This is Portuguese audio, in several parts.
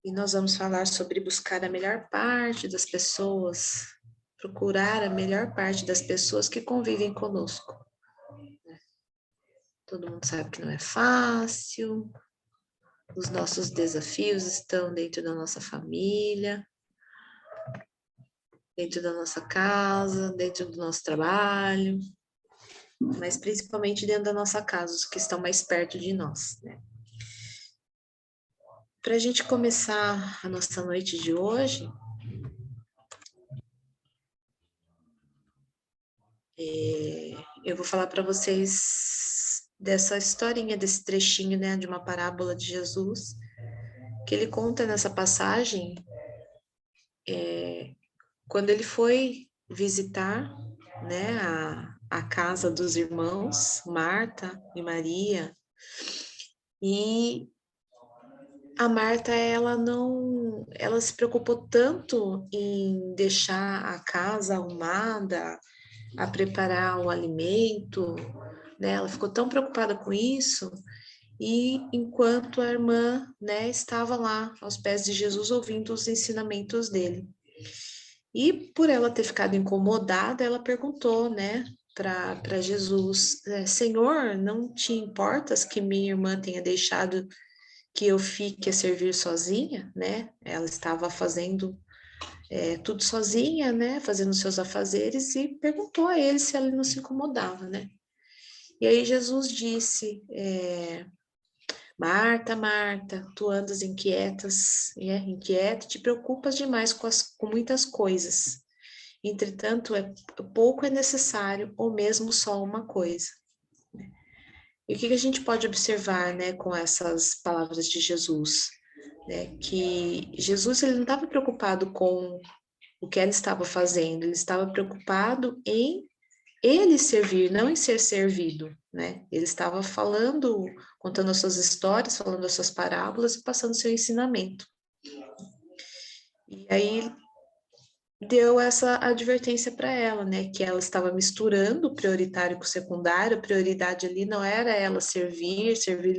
E nós vamos falar sobre buscar a melhor parte das pessoas, procurar a melhor parte das pessoas que convivem conosco. Todo mundo sabe que não é fácil, os nossos desafios estão dentro da nossa família, dentro da nossa casa, dentro do nosso trabalho, mas principalmente dentro da nossa casa, os que estão mais perto de nós, né? Para a gente começar a nossa noite de hoje, eu vou falar para vocês dessa historinha, desse trechinho, né, de uma parábola de Jesus, que ele conta nessa passagem, quando ele foi visitar, né, a casa dos irmãos, Marta e Maria, e a Marta, ela se preocupou tanto em deixar a casa arrumada, a preparar o alimento, né? Ela ficou tão preocupada com isso, e enquanto a irmã, né, estava lá aos pés de Jesus ouvindo os ensinamentos dele. E por ela ter ficado incomodada, ela perguntou, né, para Jesus, Senhor, não te importas que minha irmã tenha deixado que eu fique a servir sozinha, né? Ela estava fazendo tudo sozinha, né? Fazendo seus afazeres, e perguntou a ele se ela não se incomodava, né? E aí Jesus disse, Marta, Marta, tu andas inquieta, te preocupas demais com muitas coisas. Entretanto, pouco é necessário, ou mesmo só uma coisa. E o que a gente pode observar, né, com essas palavras de Jesus? Né, que Jesus, ele não estava preocupado com o que ela estava fazendo, ele estava preocupado em ele servir, não em ser servido, né? Ele estava falando, contando as suas histórias, falando as suas parábolas e passando seu ensinamento. E aí deu essa advertência para ela, né? Que ela estava misturando o prioritário com o secundário, a prioridade ali não era ela servir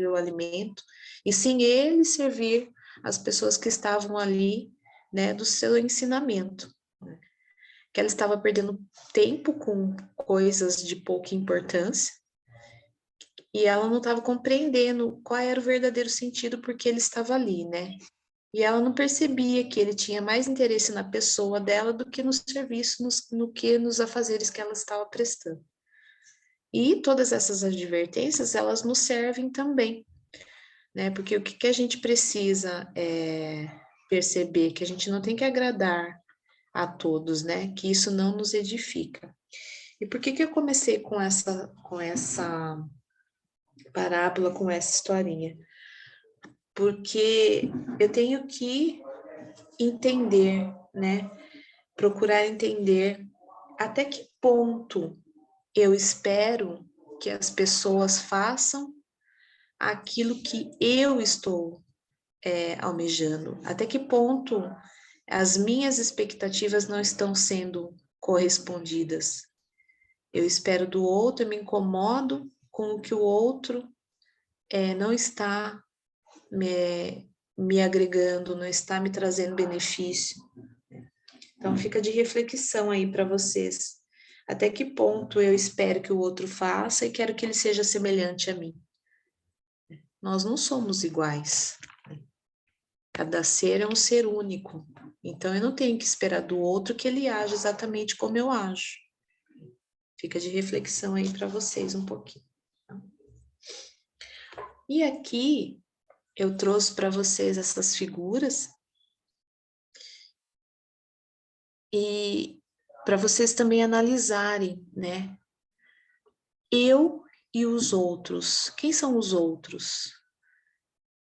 o alimento, e sim ele servir as pessoas que estavam ali, né, do seu ensinamento. Né? Que ela estava perdendo tempo com coisas de pouca importância, e ela não estava compreendendo qual era o verdadeiro sentido porque ele estava ali, né? E ela não percebia que ele tinha mais interesse na pessoa dela do que no serviço, no que nos afazeres que ela estava prestando. E todas essas advertências, elas nos servem também, né? Porque o que a gente precisa perceber? Que a gente não tem que agradar a todos, né? Que isso não nos edifica. E por que eu comecei com essa parábola, com essa historinha? Porque eu tenho que entender, né? Procurar entender até que ponto eu espero que as pessoas façam aquilo que eu estou almejando, até que ponto as minhas expectativas não estão sendo correspondidas. Eu espero do outro, eu me incomodo com o que o outro não está me agregando, não está me trazendo benefício. Então, fica de reflexão aí para vocês. Até que ponto eu espero que o outro faça e quero que ele seja semelhante a mim? Nós não somos iguais. Cada ser é um ser único. Então, eu não tenho que esperar do outro que ele age exatamente como eu ajo. Fica de reflexão aí para vocês um pouquinho. Tá? E aqui eu trouxe para vocês essas figuras e para vocês também analisarem, né? Eu e os outros. Quem são os outros?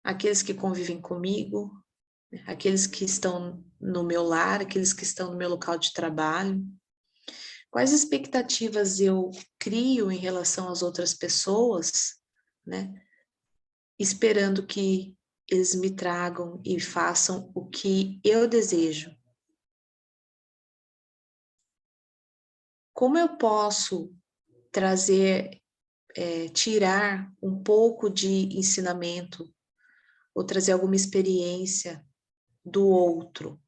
Aqueles que convivem comigo, aqueles que estão no meu lar, aqueles que estão no meu local de trabalho. Quais expectativas eu crio em relação às outras pessoas, né? Esperando que eles me tragam e façam o que eu desejo. Como eu posso trazer, tirar um pouco de ensinamento ou trazer alguma experiência do outro?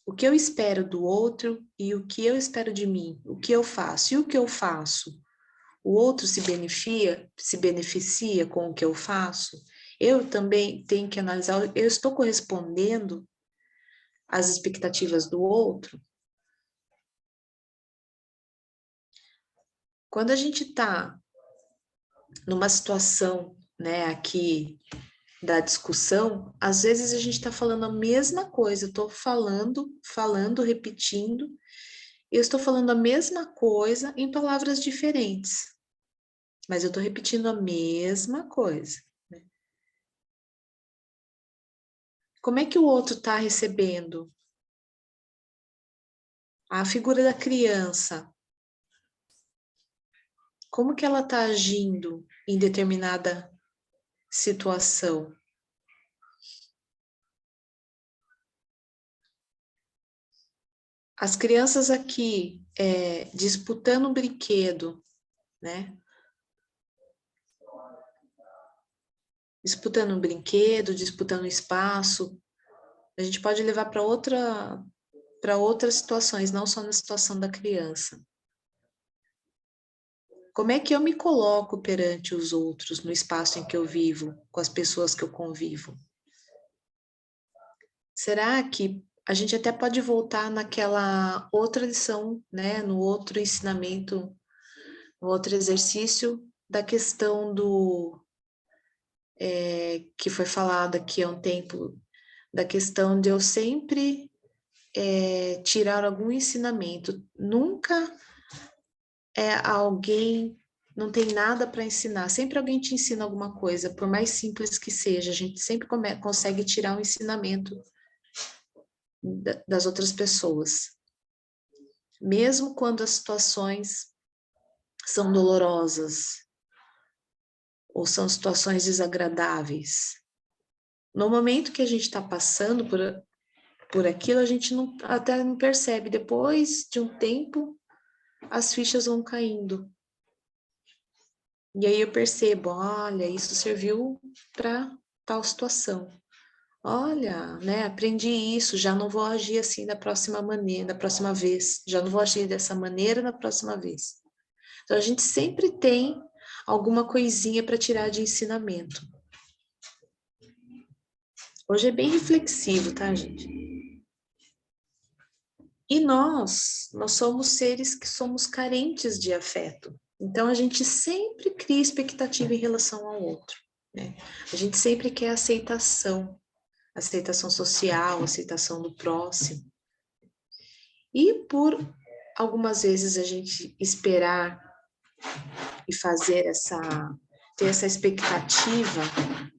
O que eu espero do outro e o que eu espero de mim? O que eu faço? E o que eu faço? O outro se beneficia com o que eu faço? Eu também tenho que analisar, eu estou correspondendo às expectativas do outro? Quando a gente está numa situação, né, aqui da discussão, às vezes a gente está falando a mesma coisa, eu estou falando, repetindo, eu estou falando a mesma coisa em palavras diferentes, mas eu estou repetindo a mesma coisa. Como é que o outro está recebendo? A figura da criança, como que ela está agindo em determinada situação? As crianças aqui disputando um brinquedo, né? Disputando um brinquedo, disputando um espaço. A gente pode levar para outras situações, não só na situação da criança. Como é que eu me coloco perante os outros no espaço em que eu vivo, com as pessoas que eu convivo? Será que a gente até pode voltar naquela outra lição, né, no outro ensinamento, no outro exercício da questão que foi falado aqui há um tempo, da questão de eu sempre tirar algum ensinamento. Nunca alguém não tem nada para ensinar. Sempre alguém te ensina alguma coisa, por mais simples que seja. A gente sempre consegue tirar um ensinamento das outras pessoas. Mesmo quando as situações são dolorosas ou são situações desagradáveis. No momento que a gente está passando por aquilo, a gente até não percebe. Depois de um tempo, as fichas vão caindo. E aí eu percebo, olha, isso serviu para tal situação. Olha, né, aprendi isso, já não vou agir assim da próxima vez. Já não vou agir dessa maneira na próxima vez. Então a gente sempre tem alguma coisinha para tirar de ensinamento. Hoje é bem reflexivo, tá, gente? E nós somos seres que somos carentes de afeto. Então, a gente sempre cria expectativa em relação ao outro, né? A gente sempre quer aceitação social, aceitação do próximo. E por algumas vezes a gente esperar e ter essa expectativa,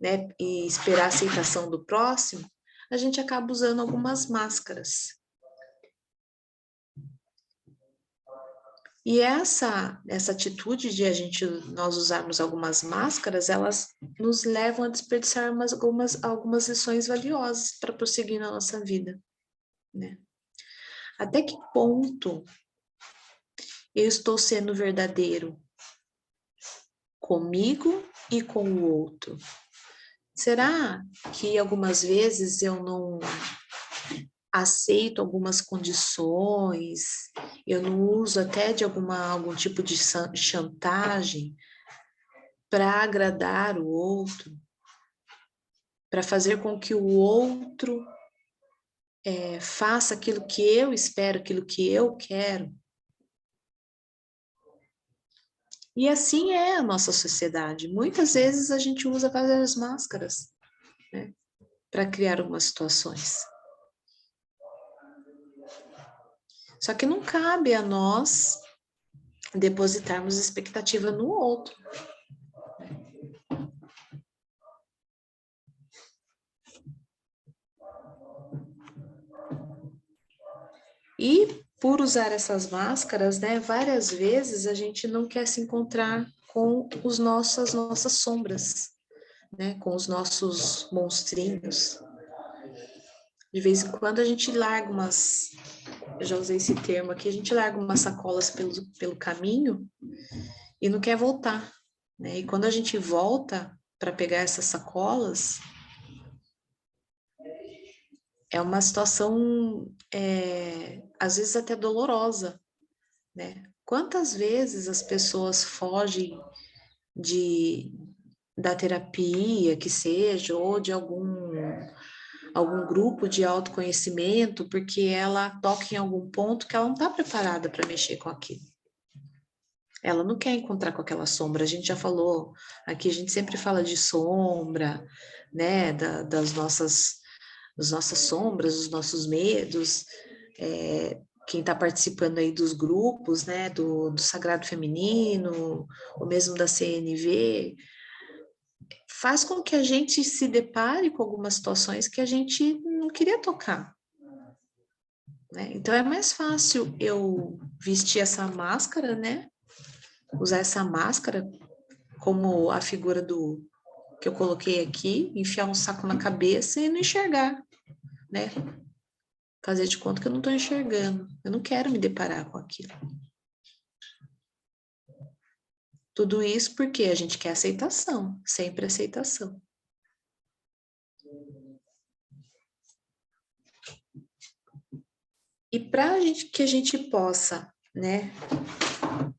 né, e esperar a aceitação do próximo, a gente acaba usando algumas máscaras. E essa atitude de nós usarmos algumas máscaras, elas nos levam a desperdiçar algumas lições valiosas para prosseguir na nossa vida, né? Até que ponto eu estou sendo verdadeiro comigo e com o outro? Será que algumas vezes eu não aceito algumas condições, eu não uso até de algum tipo de chantagem para agradar o outro, para fazer com que o outro faça aquilo que eu espero, aquilo que eu quero? E assim é a nossa sociedade. Muitas vezes a gente usa várias máscaras, né, para criar algumas situações. Só que não cabe a nós depositarmos expectativa no outro. E por usar essas máscaras, né, várias vezes a gente não quer se encontrar com as nossas sombras, né, com os nossos monstrinhos. De vez em quando a gente larga eu já usei esse termo aqui, a gente larga umas sacolas pelo caminho e não quer voltar, né? E quando a gente volta para pegar essas sacolas, é uma situação, às vezes até dolorosa, né? Quantas vezes as pessoas fogem da terapia, que seja, ou de algum grupo de autoconhecimento, porque ela toca em algum ponto que ela não está preparada para mexer com aquilo. Ela não quer encontrar com aquela sombra. A gente já falou aqui, a gente sempre fala de sombra, né, das nossas sombras, dos nossos medos. Quem está participando aí dos grupos, né, do Sagrado Feminino, ou mesmo da CNV, faz com que a gente se depare com algumas situações que a gente não queria tocar, né? Então é mais fácil eu vestir essa máscara, né? Usar essa máscara como a figura que eu coloquei aqui, enfiar um saco na cabeça e não enxergar, né? Fazer de conta que eu não estou enxergando. Eu não quero me deparar com aquilo. Tudo isso porque a gente quer aceitação, sempre aceitação. E para que a gente possa, né,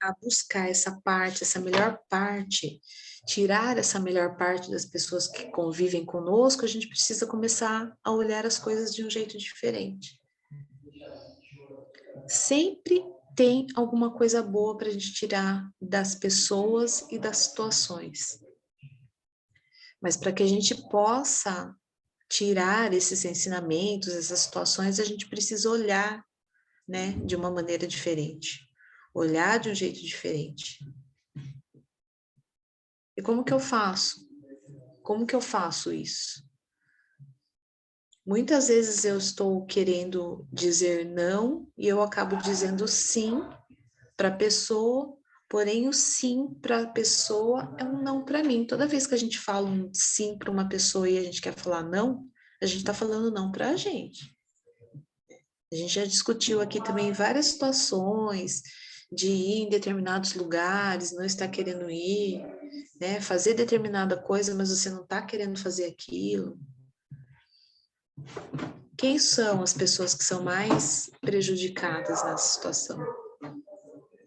a buscar essa parte, essa melhor parte, tirar essa melhor parte das pessoas que convivem conosco, a gente precisa começar a olhar as coisas de um jeito diferente. Sempre tem alguma coisa boa para a gente tirar das pessoas e das situações. Mas para que a gente possa tirar esses ensinamentos, essas situações, a gente precisa olhar, né, de uma maneira diferente. Olhar de um jeito diferente. E como que eu faço? Como que eu faço isso? Muitas vezes eu estou querendo dizer não e eu acabo dizendo sim para a pessoa, porém o sim para a pessoa é um não para mim. Toda vez que a gente fala um sim para uma pessoa e a gente quer falar não, a gente está falando não para a gente. A gente já discutiu aqui também várias situações de ir em determinados lugares, não estar querendo ir, né? Fazer determinada coisa, mas você não está querendo fazer aquilo. Quem são as pessoas que são mais prejudicadas nessa situação?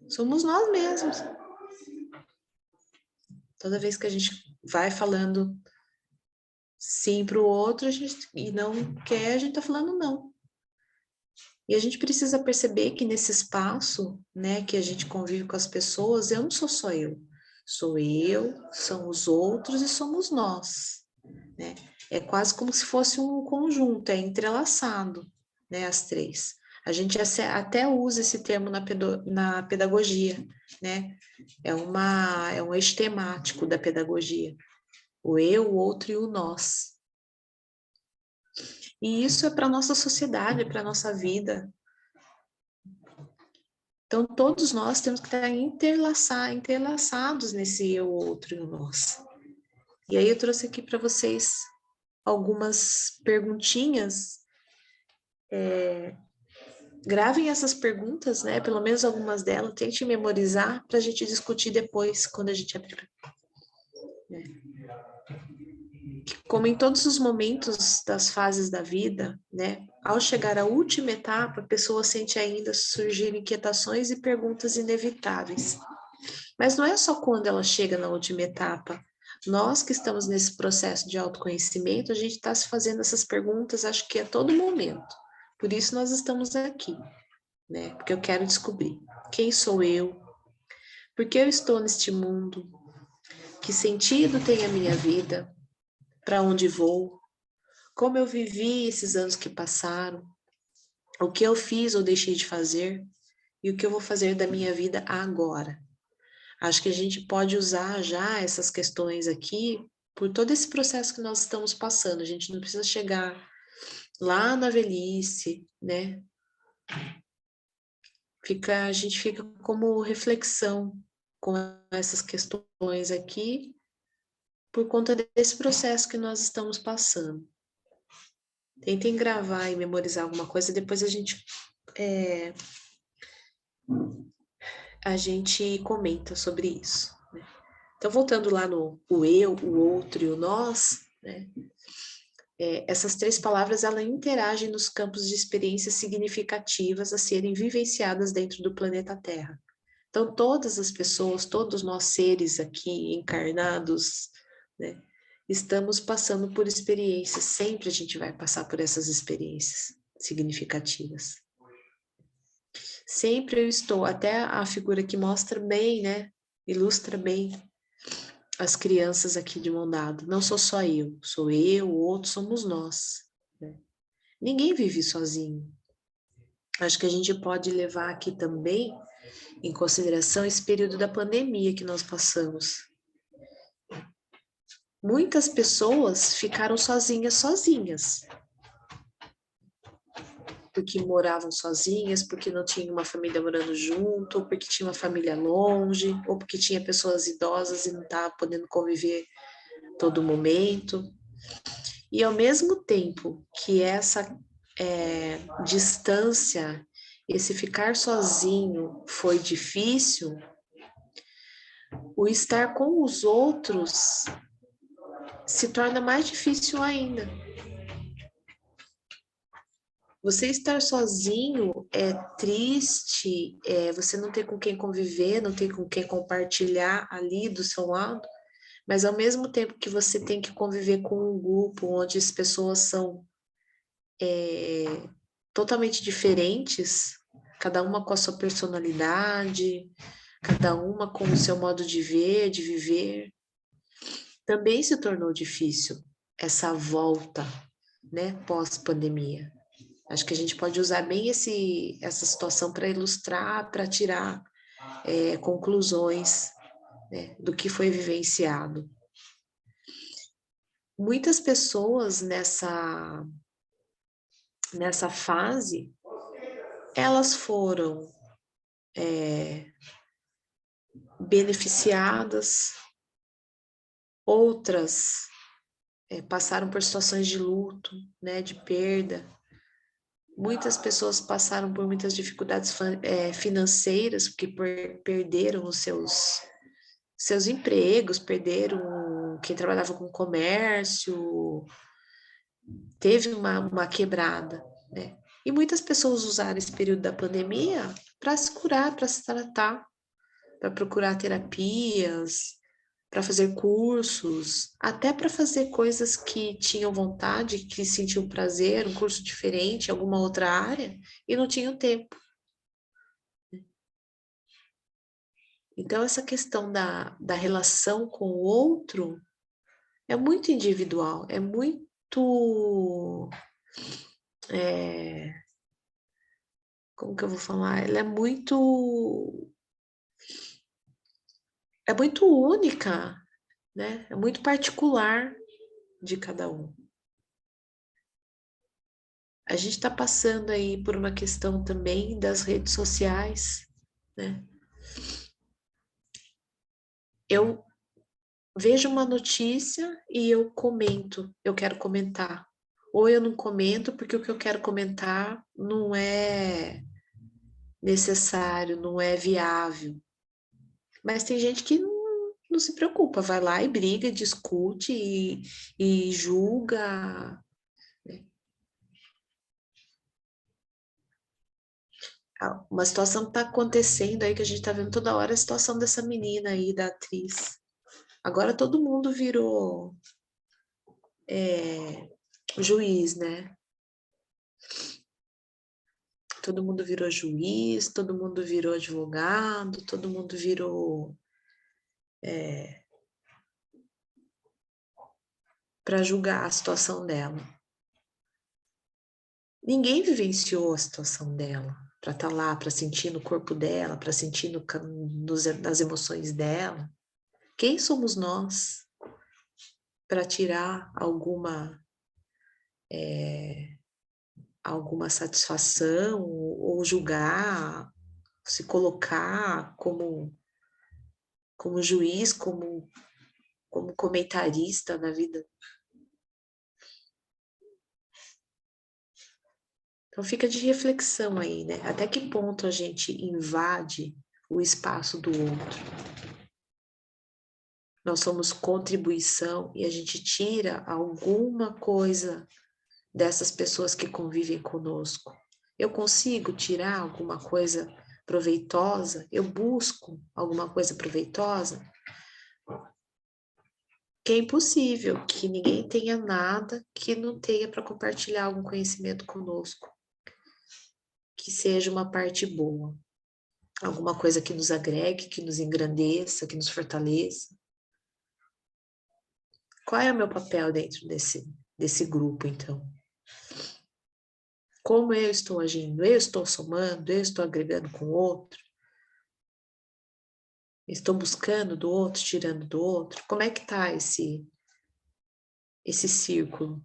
Somos nós mesmos. Toda vez que a gente vai falando sim para o outro e não quer, a gente está falando não. E a gente precisa perceber que nesse espaço, né, que a gente convive com as pessoas, eu não sou só eu. Sou eu, são os outros e somos nós, né? É quase como se fosse um conjunto, é entrelaçado, né, as três. A gente até usa esse termo na pedagogia, né? É um eixo temático da pedagogia. O eu, o outro e o nós. E isso é para a nossa sociedade, para a nossa vida. Então, todos nós temos que estar entrelaçados nesse eu, o outro e o nós. E aí eu trouxe aqui para vocês algumas perguntinhas. Gravem essas perguntas, né? Pelo menos algumas delas, tente memorizar para a gente discutir depois, quando a gente abrir. Como em todos os momentos das fases da vida, né? Ao chegar à última etapa, a pessoa sente ainda surgir inquietações e perguntas inevitáveis. Mas não é só quando ela chega na última etapa. Nós que estamos nesse processo de autoconhecimento, a gente está se fazendo essas perguntas, acho que a todo momento. Por isso nós estamos aqui, né? Porque eu quero descobrir quem sou eu, por que eu estou neste mundo, que sentido tem a minha vida, para onde vou, como eu vivi esses anos que passaram, o que eu fiz ou deixei de fazer e o que eu vou fazer da minha vida agora. Acho que a gente pode usar já essas questões aqui por todo esse processo que nós estamos passando. A gente não precisa chegar lá na velhice, né? A gente fica como reflexão com essas questões aqui por conta desse processo que nós estamos passando. Tentem gravar e memorizar alguma coisa, depois a gente comenta sobre isso. Então, voltando lá no o eu, o outro e o nós, né? essas três palavras, elas interagem nos campos de experiências significativas a serem vivenciadas dentro do planeta Terra. Então, todas as pessoas, todos nós seres aqui encarnados, né, estamos passando por experiências, sempre a gente vai passar por essas experiências significativas. Sempre eu estou, até a figura que mostra bem, né, ilustra bem as crianças aqui de mão dada. Não sou eu, o outro somos nós. Né? Ninguém vive sozinho. Acho que a gente pode levar aqui também em consideração esse período da pandemia que nós passamos. Muitas pessoas ficaram sozinhas. Porque moravam sozinhas, porque não tinha uma família morando junto, ou porque tinha uma família longe, ou porque tinha pessoas idosas e não estava podendo conviver todo momento. E ao mesmo tempo que essa distância, esse ficar sozinho foi difícil, o estar com os outros se torna mais difícil ainda. Você estar sozinho é triste, você não tem com quem conviver, não tem com quem compartilhar ali do seu lado, mas ao mesmo tempo que você tem que conviver com um grupo onde as pessoas são totalmente diferentes, cada uma com a sua personalidade, cada uma com o seu modo de ver, de viver, também se tornou difícil essa volta, né, pós-pandemia. Acho que a gente pode usar bem essa situação para ilustrar, para tirar conclusões, né, do que foi vivenciado. Muitas pessoas nessa fase, elas foram beneficiadas, outras passaram por situações de luto, né, de perda. Muitas pessoas passaram por muitas dificuldades financeiras, porque perderam os seus empregos, perderam quem trabalhava com comércio, teve uma quebrada, né? E muitas pessoas usaram esse período da pandemia para se curar, para se tratar, para procurar terapias, para fazer cursos, até para fazer coisas que tinham vontade, que sentiam prazer, um curso diferente, alguma outra área, e não tinham tempo. Então, essa questão da relação com o outro é muito individual, é muito. Como que eu vou falar? Ela é muito. É muito única, né? É muito particular de cada um. A gente está passando aí por uma questão também das redes sociais, né? Eu vejo uma notícia e eu comento, eu quero comentar. Ou eu não comento porque o que eu quero comentar não é necessário, não é viável. Mas tem gente que não se preocupa, vai lá e briga, discute e julga. Uma situação que está acontecendo aí, que a gente está vendo toda hora, é a situação dessa menina aí, da atriz. Agora todo mundo virou juiz, né? Todo mundo virou juiz, todo mundo virou advogado, todo mundo virou para julgar a situação dela. Ninguém vivenciou a situação dela para estar lá, para sentir no corpo dela, para sentir nas emoções dela. Quem somos nós para tirar alguma satisfação ou julgar, se colocar como juiz, como comentarista na vida? Então fica de reflexão aí, né? Até que ponto a gente invade o espaço do outro? nós somos contribuição e a gente tira alguma coisa dessas pessoas que convivem conosco. Eu consigo tirar alguma coisa proveitosa? Eu busco alguma coisa proveitosa? Que é impossível que ninguém tenha nada que não tenha para compartilhar algum conhecimento conosco, que seja uma parte boa, alguma coisa que nos agregue, que nos engrandeça, que nos fortaleça. Qual é o meu papel dentro desse grupo, então? Como eu estou agindo? Eu estou somando? Eu estou agregando com o outro? Estou buscando do outro, tirando do outro? Como é que está esse círculo?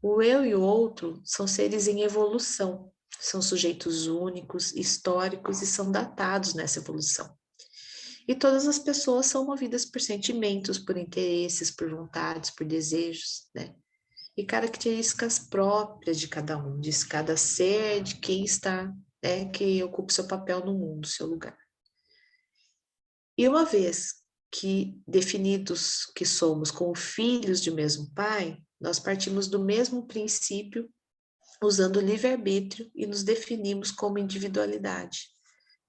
O eu e o outro são seres em evolução, são sujeitos únicos, históricos e são datados nessa evolução. E todas as pessoas são movidas por sentimentos, por interesses, por vontades, por desejos, né? E características próprias de cada um, de cada ser, de quem está, né, que ocupa seu papel no mundo, seu lugar. E uma vez que definidos que somos como filhos de mesmo pai, nós partimos do mesmo princípio, usando o livre-arbítrio e nos definimos como individualidade.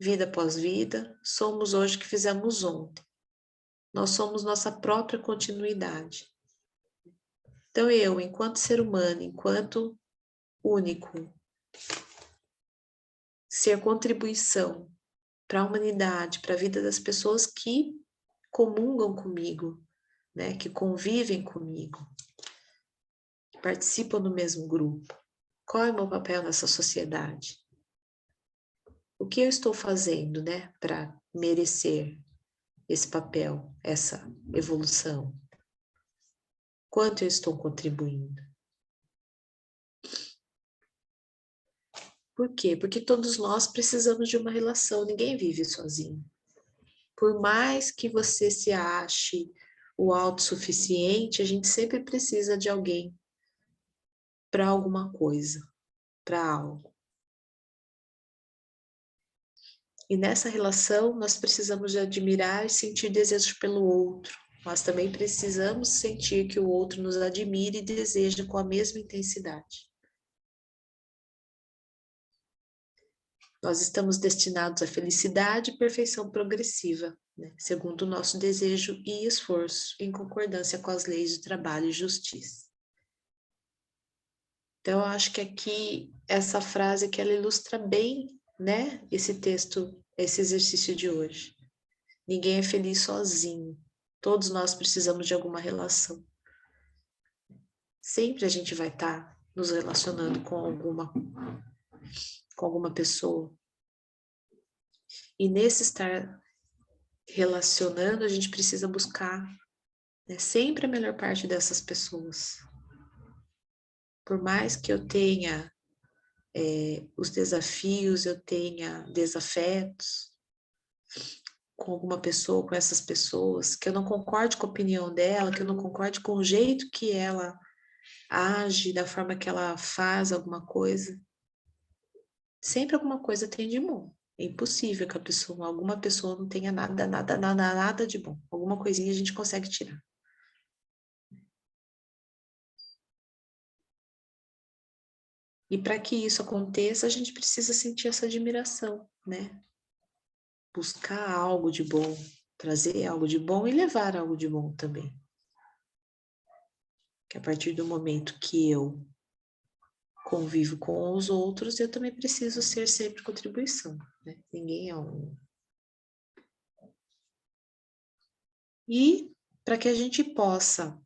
Vida após vida, somos hoje o que fizemos ontem. Nós somos nossa própria continuidade. Então eu, enquanto ser humano, enquanto único, ser contribuição para a humanidade, para a vida das pessoas que comungam comigo, né, que convivem comigo, que participam do mesmo grupo. Qual é o meu papel nessa sociedade? O que eu estou fazendo, né, para merecer esse papel, essa evolução? Quanto eu estou contribuindo? Por quê? Porque todos nós precisamos de uma relação, ninguém vive sozinho. Por mais que você se ache o autossuficiente, a gente sempre precisa de alguém para alguma coisa, para algo. E nessa relação, nós precisamos de admirar e sentir desejos pelo outro, mas também precisamos sentir que o outro nos admire e deseja com a mesma intensidade. Nós estamos destinados à felicidade e perfeição progressiva, né? Segundo o nosso desejo e esforço, em concordância com as leis de trabalho e justiça. Então, eu acho que aqui, essa frase que ela ilustra bem, né, esse texto, esse exercício de hoje. Ninguém é feliz sozinho. Todos nós precisamos de alguma relação. Sempre a gente vai estar nos relacionando com alguma pessoa. E nesse estar relacionando, a gente precisa buscar, né, sempre a melhor parte dessas pessoas. Por mais que eu tenha os desafios, eu tenha desafetos com alguma pessoa, com essas pessoas, que eu não concorde com a opinião dela, que eu não concorde com o jeito que ela age, da forma que ela faz alguma coisa, sempre alguma coisa tem de bom. É impossível que alguma pessoa não tenha nada de bom. Alguma coisinha a gente consegue tirar. E para que isso aconteça, a gente precisa sentir essa admiração, né? Buscar algo de bom, trazer algo de bom e levar algo de bom também. Que a partir do momento que eu convivo com os outros, eu também preciso ser sempre contribuição, né? Ninguém é um. E para que a gente possa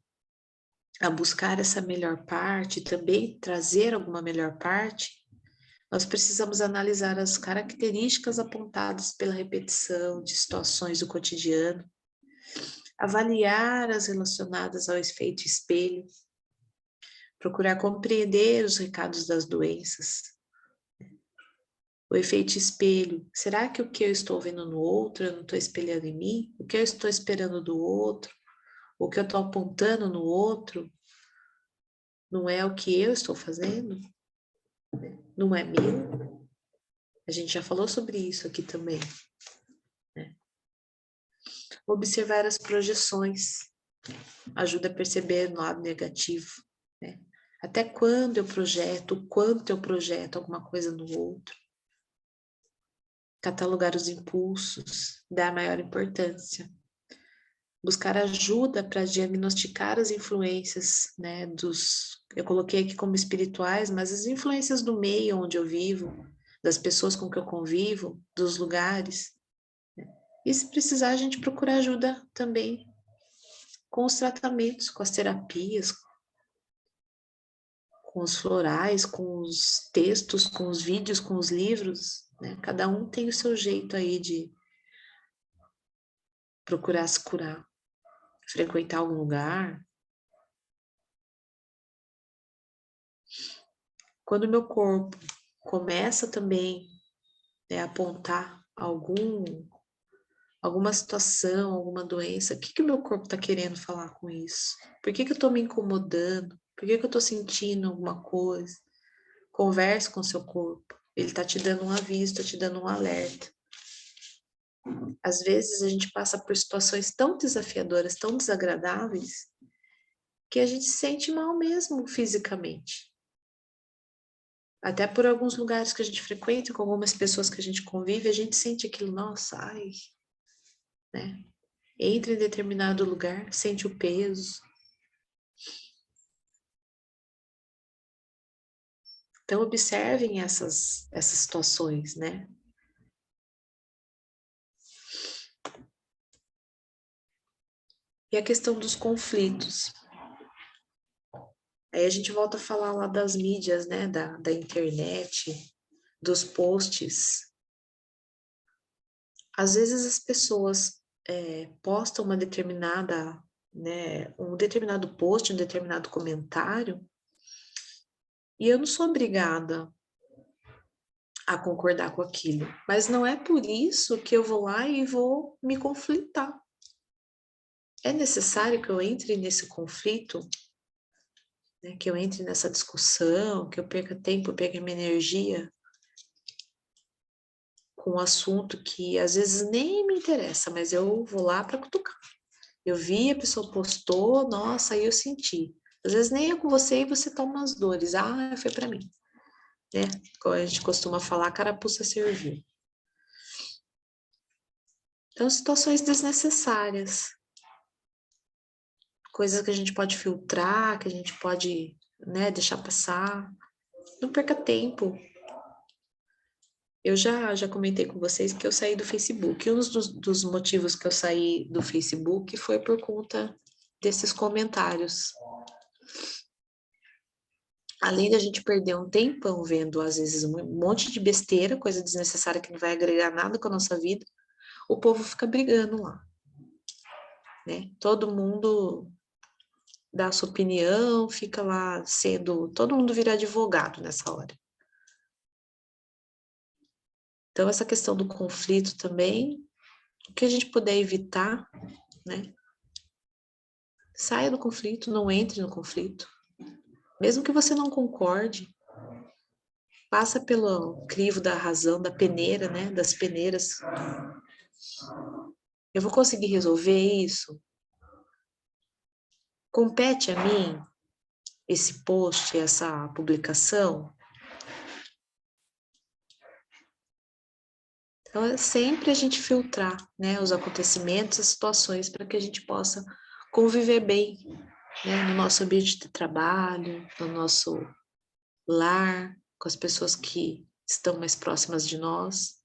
buscar essa melhor parte, também trazer alguma melhor parte, nós precisamos analisar as características apontadas pela repetição de situações do cotidiano, avaliar as relacionadas ao efeito espelho, procurar compreender os recados das doenças. O efeito espelho, será que o que eu estou vendo no outro eu não estou espelhando em mim? O que eu estou esperando do outro? O que eu estou apontando no outro não é o que eu estou fazendo? Não é meu? A gente já falou sobre isso aqui também. Observar as projeções ajuda a perceber o lado negativo, né? Até quando eu projeto, o quanto eu projeto alguma coisa no outro. Catalogar os impulsos, dar maior importância. Buscar ajuda para diagnosticar as influências, né, eu coloquei aqui como espirituais, mas as influências do meio onde eu vivo, das pessoas com que eu convivo, dos lugares. E se precisar, a gente procura ajuda também com os tratamentos, com as terapias, com os florais, com os textos, com os vídeos, com os livros, né? Cada um tem o seu jeito aí de procurar se curar, frequentar algum lugar. Quando o meu corpo começa também, né, a apontar alguma situação, alguma doença, o que que o meu corpo está querendo falar com isso? Por que que eu estou me incomodando? Por que que eu estou sentindo alguma coisa? Converse com o seu corpo. Ele está te dando um aviso, está te dando um alerta. Às vezes a gente passa por situações tão desafiadoras, tão desagradáveis, que a gente se sente mal mesmo fisicamente. Até por alguns lugares que a gente frequenta, com algumas pessoas que a gente convive, a gente sente aquilo, nossa, ai, né? Entra em determinado lugar, sente o peso. Então, observem essas situações, né? E a questão dos conflitos. Aí a gente volta a falar lá das mídias, né? Da internet, dos posts. Às vezes as pessoas postam uma determinada, né? Um determinado post, um determinado comentário, e eu não sou obrigada a concordar com aquilo. Mas não é por isso que eu vou lá e vou me conflitar. É necessário que eu entre nesse conflito, né, que eu entre nessa discussão, que eu perca tempo, perca minha energia com um assunto que às vezes nem me interessa, mas eu vou lá para cutucar. Eu vi, a pessoa postou, nossa, aí eu senti. Às vezes nem é com você e você toma as dores. Ah, foi para mim, né? Como a gente costuma falar, a carapuça serviu. Então, situações desnecessárias. Coisas que a gente pode filtrar, que a gente pode, né, deixar passar. Não perca tempo. Eu já comentei com vocês que eu saí do Facebook. Um dos motivos que eu saí do Facebook foi por conta desses comentários. Além da gente perder um tempão vendo, às vezes, um monte de besteira, coisa desnecessária que não vai agregar nada com a nossa vida, o povo fica brigando lá, né? Todo mundo dá a sua opinião, fica lá sendo... Todo mundo vira advogado nessa hora. Então, essa questão do conflito também, o que a gente puder evitar, né? Saia do conflito, não entre no conflito. Mesmo que você não concorde, passa pelo crivo da razão, da peneira, né? Das peneiras. Eu vou conseguir resolver isso? Compete a mim esse post, essa publicação? Então, é sempre a gente filtrar, né, os acontecimentos, as situações, para que a gente possa conviver bem, né, no nosso ambiente de trabalho, no nosso lar, com as pessoas que estão mais próximas de nós.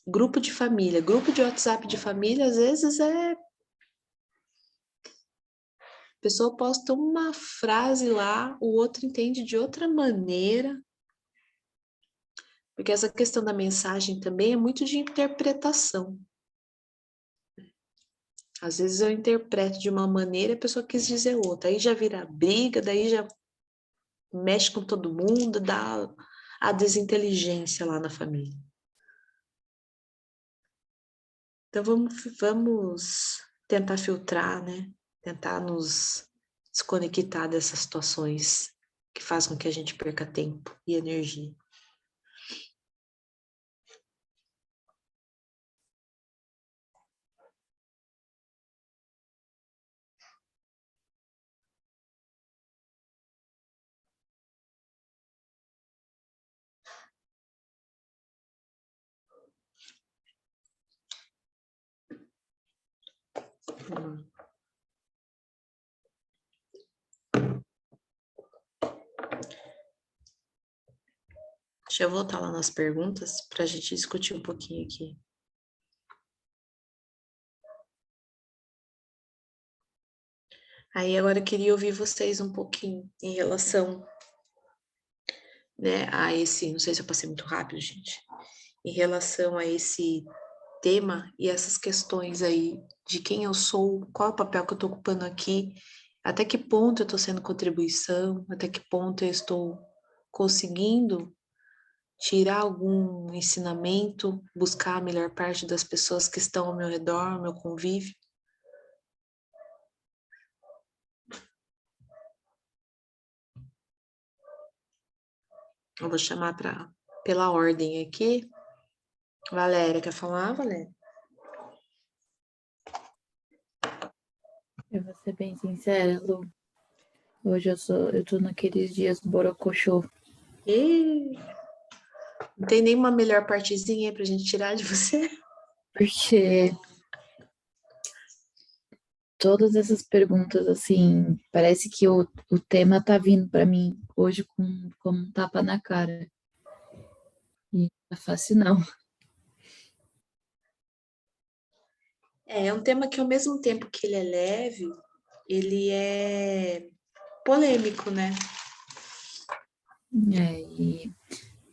Grupo de família, grupo de WhatsApp de família, às vezes a pessoa posta uma frase lá, o outro entende de outra maneira, porque essa questão da mensagem também é muito de interpretação. Às vezes eu interpreto de uma maneira e a pessoa quis dizer outra, aí já vira briga, daí já mexe com todo mundo, dá a desinteligência lá na família. Então vamos tentar filtrar, né? Tentar nos desconectar dessas situações que fazem com que a gente perca tempo e energia. Deixa eu voltar lá nas perguntas para a gente discutir um pouquinho aqui. Aí agora eu queria ouvir vocês um pouquinho em relação, né, a esse, não sei se eu passei muito rápido, gente, em relação a esse tema e essas questões aí de quem eu sou, qual é o papel que eu estou ocupando aqui, até que ponto eu estou sendo contribuição, até que ponto eu estou conseguindo tirar algum ensinamento, buscar a melhor parte das pessoas que estão ao meu redor, ao meu convívio. Eu vou chamar pela ordem aqui. Valéria, quer falar, Valéria? Eu vou ser bem sincera, Lu. Hoje eu tô naqueles dias borocochô. Não tem nenhuma melhor partezinha aí pra gente tirar de você? Porque todas essas perguntas, assim, parece que o tema tá vindo pra mim hoje como um tapa na cara. E não é fácil, não. É um tema que, ao mesmo tempo que ele é leve, ele é polêmico, né? E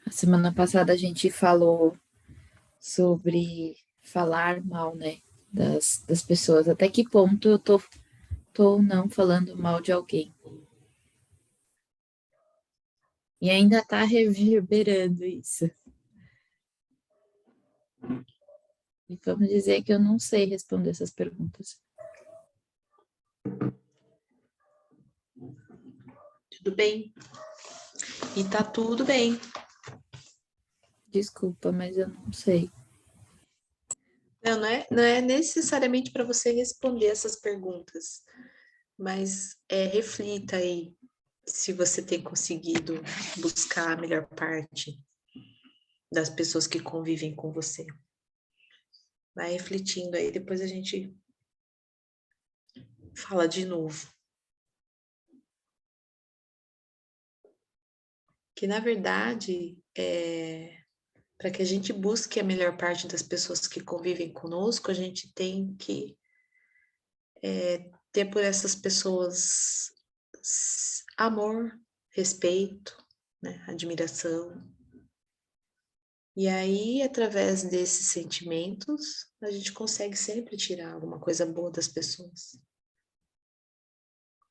a semana passada a gente falou sobre falar mal, né, das pessoas. Até que ponto eu tô ou não falando mal de alguém. E ainda tá reverberando isso. E vamos dizer que eu não sei responder essas perguntas. Tudo bem. E tá tudo bem. Desculpa, mas eu não sei. Não é necessariamente para você responder essas perguntas, mas reflita aí se você tem conseguido buscar a melhor parte das pessoas que convivem com você. Vai refletindo aí, depois a gente fala de novo. Que, na verdade, para que a gente busque a melhor parte das pessoas que convivem conosco, a gente tem que ter por essas pessoas amor, respeito, né, admiração. E aí, através desses sentimentos, a gente consegue sempre tirar alguma coisa boa das pessoas.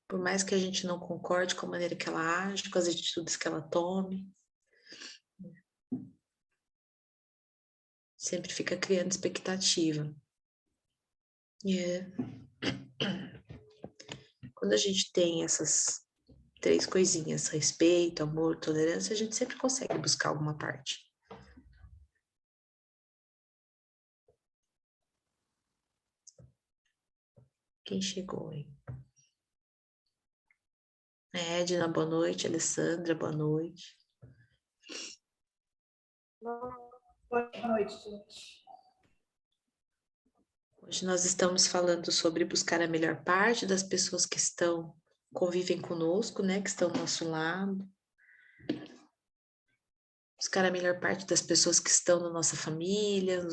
Por mais que a gente não concorde com a maneira que ela age, com as atitudes que ela tome, sempre fica criando expectativa. Quando a gente tem essas 3 coisinhas, respeito, amor, tolerância, a gente sempre consegue buscar alguma parte. Quem chegou, hein? Edna, boa noite. Alessandra, boa noite. Boa noite, gente. Hoje nós estamos falando sobre buscar a melhor parte das pessoas que convivem conosco, né, que estão ao nosso lado. Buscar a melhor parte das pessoas que estão na nossa família, no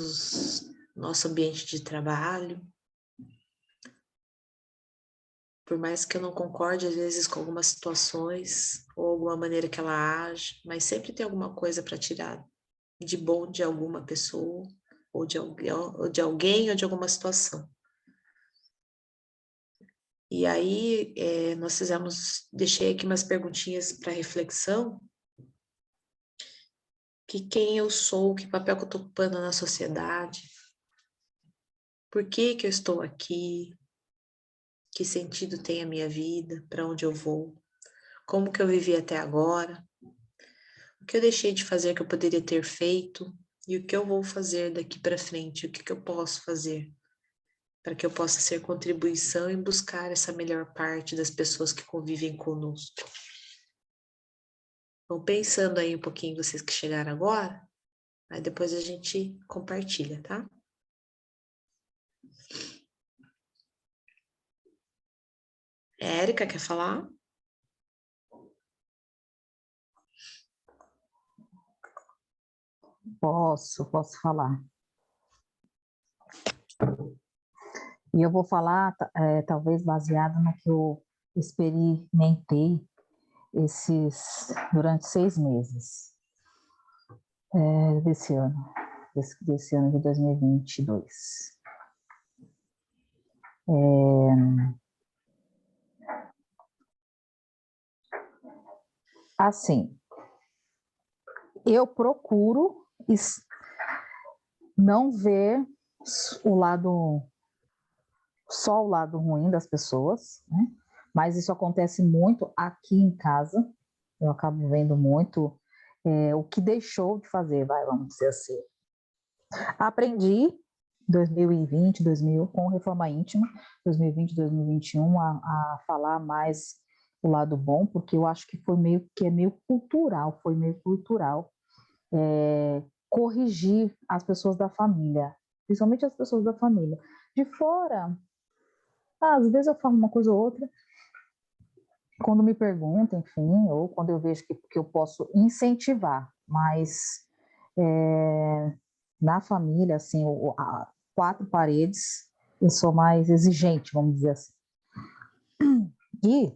nosso ambiente de trabalho. Por mais que eu não concorde, às vezes, com algumas situações, ou alguma maneira que ela age, mas sempre tem alguma coisa para tirar de bom de alguma pessoa, ou de alguém, ou de alguma situação. E aí, deixei aqui umas perguntinhas para reflexão, que quem eu sou, que papel que eu estou ocupando na sociedade, por que que eu estou aqui, que sentido tem a minha vida, para onde eu vou, como que eu vivi até agora, o que eu deixei de fazer que eu poderia ter feito, e o que eu vou fazer daqui para frente, o que que eu posso fazer, para que eu possa ser contribuição em buscar essa melhor parte das pessoas que convivem conosco. Vão pensando aí um pouquinho, vocês que chegaram agora, aí depois a gente compartilha, tá? Érica, quer falar? Posso falar. E eu vou falar, talvez baseado no que eu experimentei durante 6 meses desse ano, desse ano de 2022. Assim, eu procuro não ver só o lado ruim das pessoas, né? Mas isso acontece muito aqui em casa. Eu acabo vendo muito o que deixou de fazer, vamos dizer assim. Aprendi 2020, com reforma íntima, 2020, 2021, a falar mais o lado bom, porque eu acho que é meio cultural, corrigir as pessoas da família, principalmente as pessoas da família. De fora, às vezes eu falo uma coisa ou outra, quando me perguntam, enfim, ou quando eu vejo que eu posso incentivar, mas na família, assim, a 4 paredes, eu sou mais exigente, vamos dizer assim. E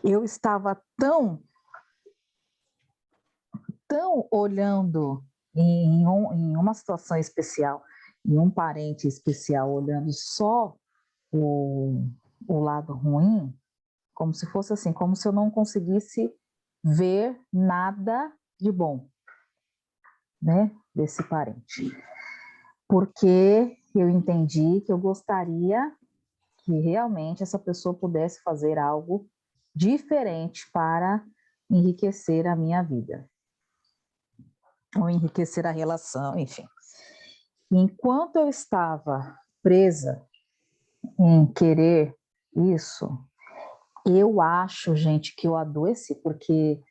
eu estava tão olhando em uma situação especial, em um parente especial, olhando só o lado ruim, como se fosse assim, como se eu não conseguisse ver nada de bom, né, desse parente. Porque eu entendi que eu gostaria que realmente essa pessoa pudesse fazer algo diferente para enriquecer a minha vida, ou enriquecer a relação, enfim. Enquanto eu estava presa em querer isso, eu acho, gente, que eu adoeci, porque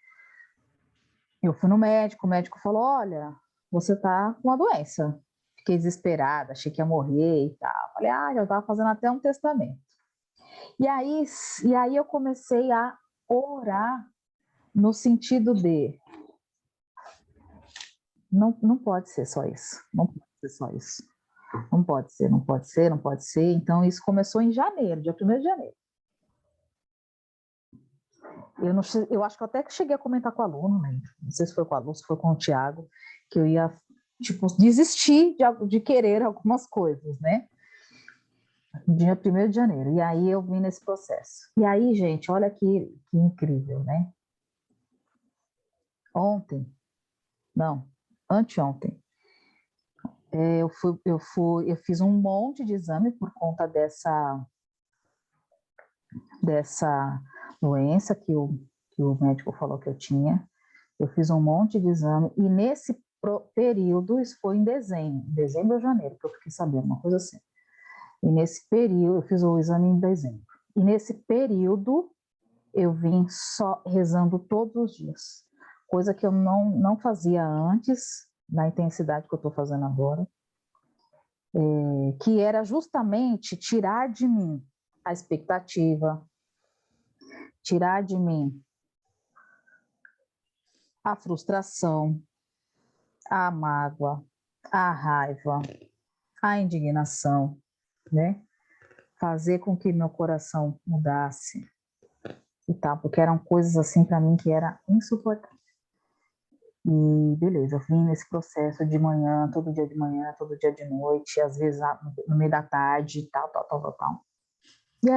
eu fui no médico, o médico falou, olha, você tá com uma doença. Fiquei desesperada, achei que ia morrer e tal. Falei, já estava fazendo até um testamento. E aí eu comecei a orar no sentido de não pode ser só isso, não pode ser só isso. Não pode ser, não pode ser, não pode ser. Então, isso começou em janeiro, dia 1º de janeiro. Eu acho que eu até cheguei a comentar com o aluno, né? Não sei se foi com o aluno, se foi com o Tiago, que eu ia, tipo, desistir de querer algumas coisas, né? Dia 1º de janeiro. E aí eu vim nesse processo. E aí, gente, olha que incrível, né? Anteontem, eu fiz um monte de exame por conta dessa doença que o médico falou que eu tinha. Eu fiz um monte de exame e nesse período, isso foi em dezembro ou janeiro, que eu fiquei sabendo, uma coisa assim. E nesse período, eu fiz o exame em dezembro. E nesse período, eu vim só rezando todos os dias. Coisa que eu não fazia antes, na intensidade que eu estou fazendo agora. Que era justamente tirar de mim a expectativa, tirar de mim a frustração, a mágoa, a raiva, a indignação, né? Fazer com que meu coração mudasse e tal, porque eram coisas assim para mim que era insuportável. E beleza, eu vim nesse processo de manhã, todo dia de noite, às vezes no meio da tarde, tal. E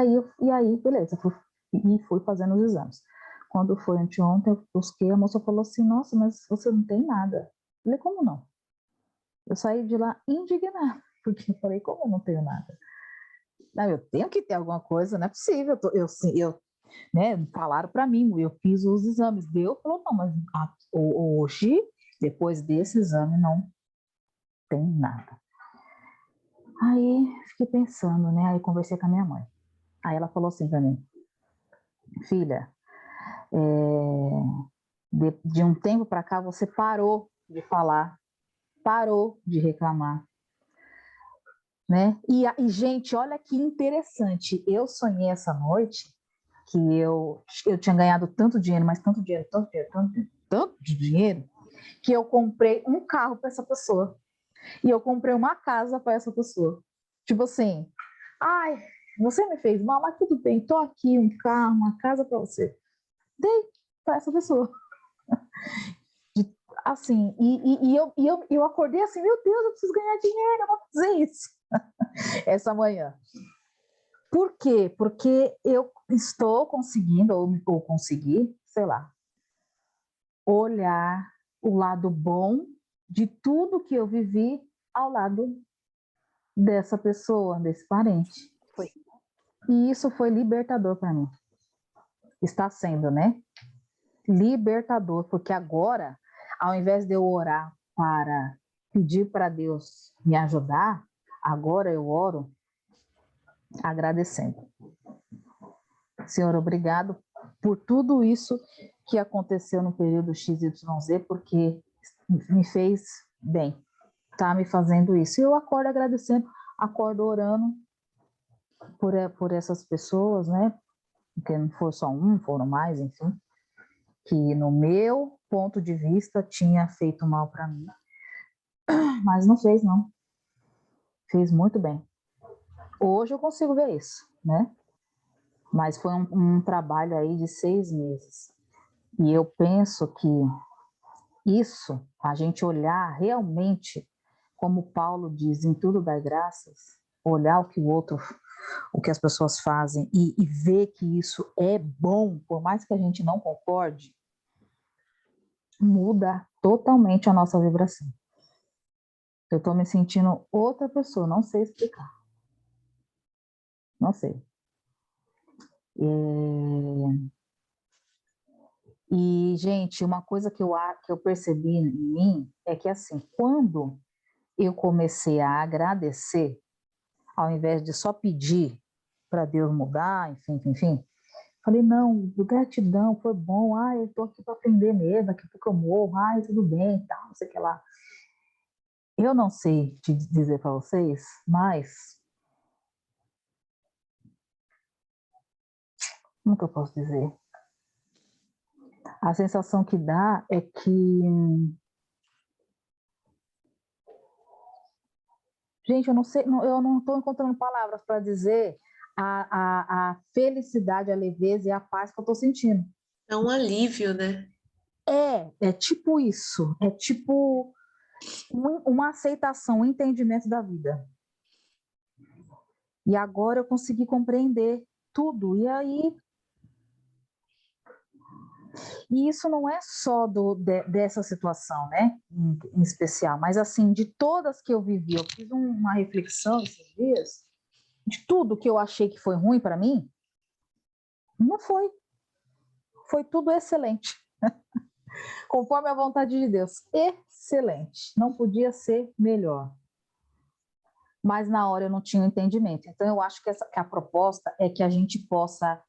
aí beleza, fui fazendo os exames. Quando foi anteontem, eu busquei, a moça falou assim, nossa, mas você não tem nada. Eu falei, como não? Eu saí de lá indignada, porque eu falei, como eu não tenho nada? Não, eu tenho que ter alguma coisa, não é possível. Né, falaram para mim, eu fiz os exames, falou, não, mas hoje, depois desse exame, não tem nada. Aí, fiquei pensando, né, aí conversei com a minha mãe. Aí ela falou assim para mim, filha, de um tempo para cá você parou de falar, parou de reclamar. né? E, gente, olha que interessante. Eu sonhei essa noite que eu tinha ganhado tanto dinheiro, mas tanto dinheiro, tanto dinheiro, que eu comprei um carro para essa pessoa. E eu comprei uma casa para essa pessoa. Tipo assim, ai, você me fez mal, mas tudo bem, tô aqui, um carro, uma casa para você. Dei para essa pessoa. Assim, eu acordei assim, meu Deus, eu preciso ganhar dinheiro, eu vou fazer isso essa manhã. Por quê? Porque eu estou conseguindo, ou consegui, sei lá, olhar o lado bom de tudo que eu vivi ao lado dessa pessoa, desse parente. E isso foi libertador para mim. Está sendo, né? Libertador, porque agora, ao invés de eu orar para pedir para Deus me ajudar, agora eu oro agradecendo. Senhor, obrigado por tudo isso que aconteceu no período XYZ, porque me fez bem, tá me fazendo isso. E eu acordo agradecendo, acordo orando por essas pessoas, né? Porque não foi só um, foram mais, enfim, que no meu ponto de vista tinha feito mal para mim. Mas não fez, não. Fez muito bem. Hoje eu consigo ver isso, né? Mas foi um trabalho aí de 6 meses. E eu penso que isso, a gente olhar realmente, como Paulo diz, em tudo dai graças, olhar o que as pessoas fazem e ver que isso é bom, por mais que a gente não concorde, muda totalmente a nossa vibração. Eu estou me sentindo outra pessoa, não sei explicar. Não sei. E, gente, uma coisa que eu percebi em mim é que, assim, quando eu comecei a agradecer, ao invés de só pedir para Deus mudar, enfim, falei, não, gratidão, foi bom, eu estou aqui para aprender mesmo, daqui a pouco eu morro, tudo bem, tal, não sei o que lá. Eu não sei te dizer para vocês, mas como que eu posso dizer? A sensação que dá é que, gente, eu não sei, eu não estou encontrando palavras para dizer a felicidade, a leveza e a paz que eu estou sentindo. É um alívio, né? É tipo isso, é tipo uma aceitação, um entendimento da vida. E agora eu consegui compreender tudo. E isso não é só dessa situação, né, em especial, mas assim, de todas que eu vivi, eu fiz uma reflexão esses dias, de tudo que eu achei que foi ruim para mim, não foi. Foi tudo excelente. Conforme a vontade de Deus. Excelente. Não podia ser melhor. Mas na hora eu não tinha entendimento. Então eu acho que a proposta é que a gente possa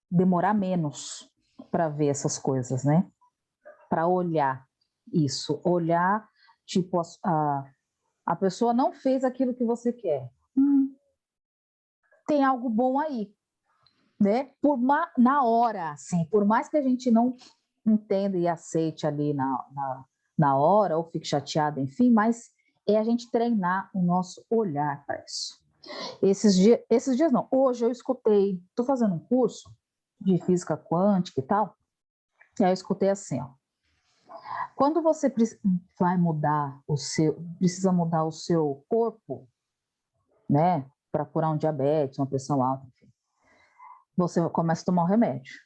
demorar menos para ver essas coisas, né? Para olhar isso. Olhar, tipo, a pessoa não fez aquilo que você quer. Tem algo bom aí, né? Na hora, assim, por mais que a gente não entenda e aceite ali na hora, ou fique chateado, enfim, mas é a gente treinar o nosso olhar para isso. Esses dias não, hoje eu escutei, estou fazendo um curso de física quântica e tal, e aí eu escutei assim, ó, quando você vai precisa mudar o seu corpo, né, para curar um diabetes, uma pressão alta, enfim, você começa a tomar um remédio.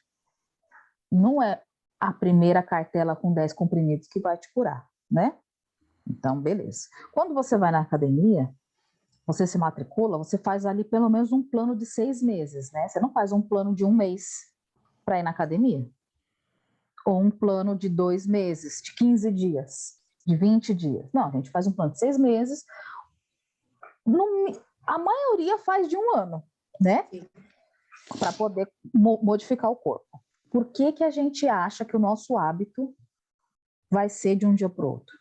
Não é a primeira cartela com 10 comprimidos que vai te curar, né? Então, beleza. Quando você vai na academia, você se matricula, você faz ali pelo menos um plano de 6 meses, né? Você não faz um plano de 1 mês para ir na academia. Ou um plano de 2 meses, de 15 dias, de 20 dias. Não, a gente faz um plano de 6 meses. A maioria faz de 1 ano, né? Para poder modificar o corpo. Por que a gente acha que o nosso hábito vai ser de um dia para o outro?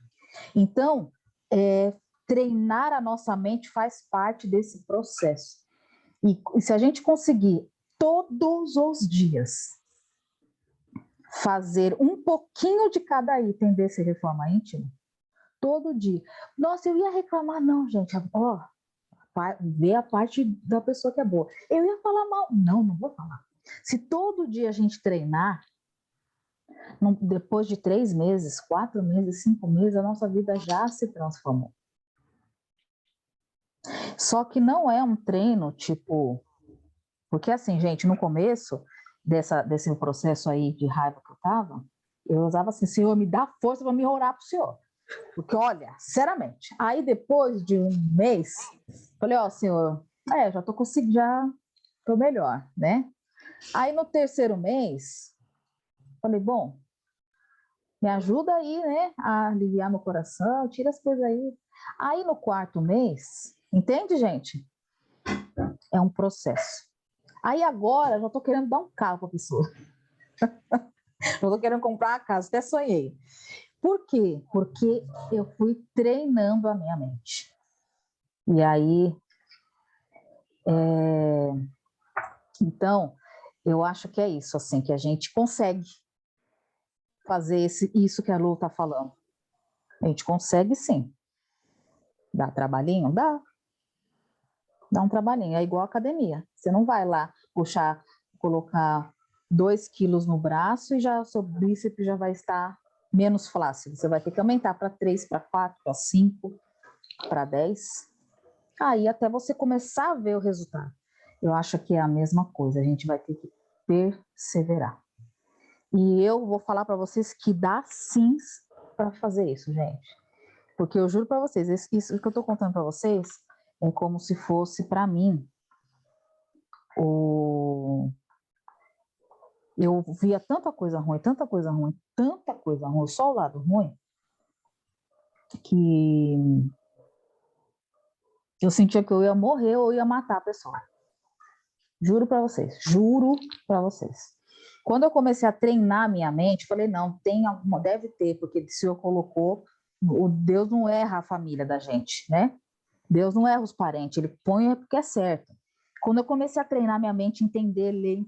Então, treinar a nossa mente faz parte desse processo. E se a gente conseguir todos os dias fazer um pouquinho de cada item desse reforma íntima, todo dia. Nossa, eu ia reclamar, não, gente. Ó, ver a parte da pessoa que é boa. Eu ia falar mal. Não, não vou falar. Se todo dia a gente treinar, depois de 3 meses, 4 meses, 5 meses, a nossa vida já se transformou. Só que não é um treino tipo... Porque assim, gente, no começo desse processo aí de raiva que eu usava assim, Senhor, me dá força para me orar para o Senhor. Porque, olha, sinceramente, aí depois de um mês, falei, ó, Senhor, já tô conseguindo, já tô melhor, né? Aí no terceiro mês, falei, bom, me ajuda aí, né, a aliviar meu coração, tira as coisas aí. Aí no quarto mês, entende, gente? É um processo. Aí agora, já tô querendo dar um carro para a pessoa. Já tô querendo comprar uma casa, até sonhei. Por quê? Porque eu fui treinando a minha mente. E aí, então, eu acho que é isso, assim, que a gente consegue fazer isso que a Lu está falando. A gente consegue, sim. Dá trabalhinho? Dá. Dá um trabalhinho. É igual a academia. Você não vai lá puxar, colocar 2 quilos no braço e já o seu bíceps já vai estar menos flácido. Você vai ter que aumentar para 3, para 4, para 5, para 10. Aí até você começar a ver o resultado. Eu acho que é a mesma coisa. A gente vai ter que perseverar. E eu vou falar para vocês que dá sim para fazer isso, gente. Porque eu juro para vocês, isso que eu estou contando para vocês é como se fosse para mim eu via tanta coisa ruim, tanta coisa ruim, tanta coisa ruim, só o lado ruim, que eu sentia que eu ia morrer ou ia matar a pessoa. Juro para vocês, juro para vocês. Quando eu comecei a treinar minha mente, falei, não, tem alguma, deve ter, porque o Senhor colocou, o Deus não erra a família da gente, né? Deus não erra os parentes, ele põe porque é certo. Quando eu comecei a treinar minha mente, entender, ler,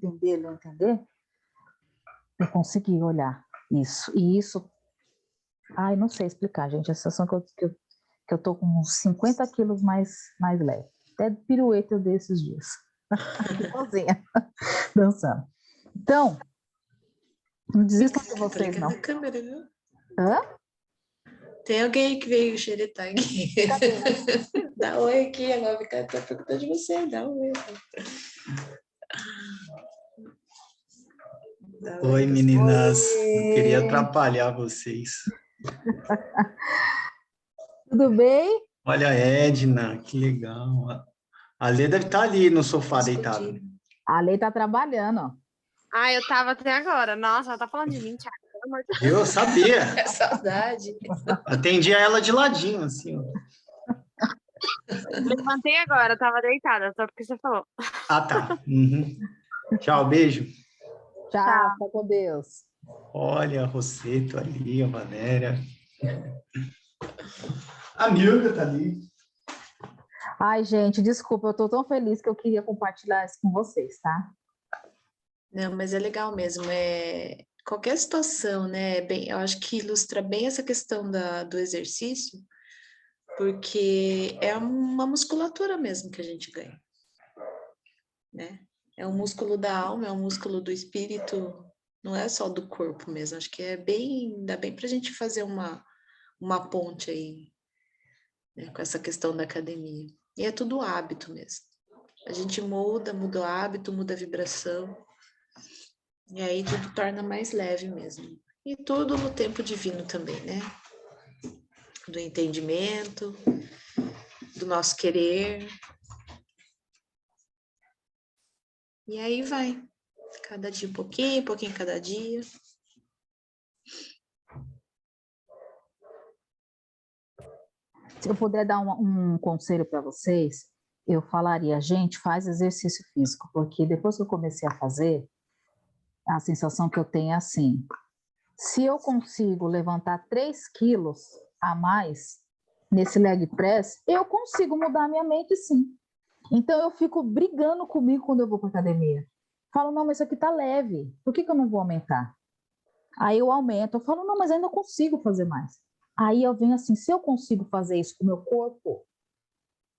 eu consegui olhar isso. E isso, não sei explicar, gente, a sensação que eu tô com uns 50 quilos mais leve. Até pirueta eu dei esses dias. Sozinha, dançando. Então, não desistam de vocês, não. Na câmera, viu? Hã? Tem alguém que veio xeretar aqui. Dá oi aqui, agora tá perguntando de você, dá oi. Oi, meninas. Não queria atrapalhar vocês. Tudo bem? Olha a Edna, que legal. A Lê deve estar ali no sofá deitada. A Lei tá trabalhando, ó. Eu tava até agora. Nossa, ela tá falando de mim, Thiago. Pelo amor de Deus. Eu sabia. É saudade. Atendia ela de ladinho, assim. Ó. Levantei agora, tava deitada, só porque você falou. Ah, tá. Uhum. Tchau, beijo. Tchau, fica com Deus. Olha, a Rosseto ali, a Valéria. A Milka tá ali. Ai, gente, desculpa, eu tô tão feliz que eu queria compartilhar isso com vocês, tá? Não, mas é legal mesmo. Qualquer situação, né? Eu acho que ilustra bem essa questão do exercício, porque é uma musculatura mesmo que a gente ganha, né? É um músculo da alma, é um músculo do espírito, não é só do corpo mesmo. Acho que dá bem pra gente fazer uma ponte aí, né, com essa questão da academia. E é tudo hábito mesmo. A gente muda o hábito, muda a vibração, e aí tudo torna mais leve mesmo. E tudo no tempo divino também, né? Do entendimento, do nosso querer. E aí vai. Cada dia um pouquinho cada dia. Se eu puder dar um conselho para vocês, eu falaria, gente, faz exercício físico, porque depois que eu comecei a fazer, a sensação que eu tenho é assim, se eu consigo levantar 3 quilos a mais, nesse leg press, eu consigo mudar a minha mente, sim. Então, eu fico brigando comigo quando eu vou para academia. Falo, não, mas isso aqui tá leve. Por que eu não vou aumentar? Aí eu aumento. Eu falo, não, mas ainda consigo fazer mais. Aí eu venho assim, se eu consigo fazer isso com o meu corpo,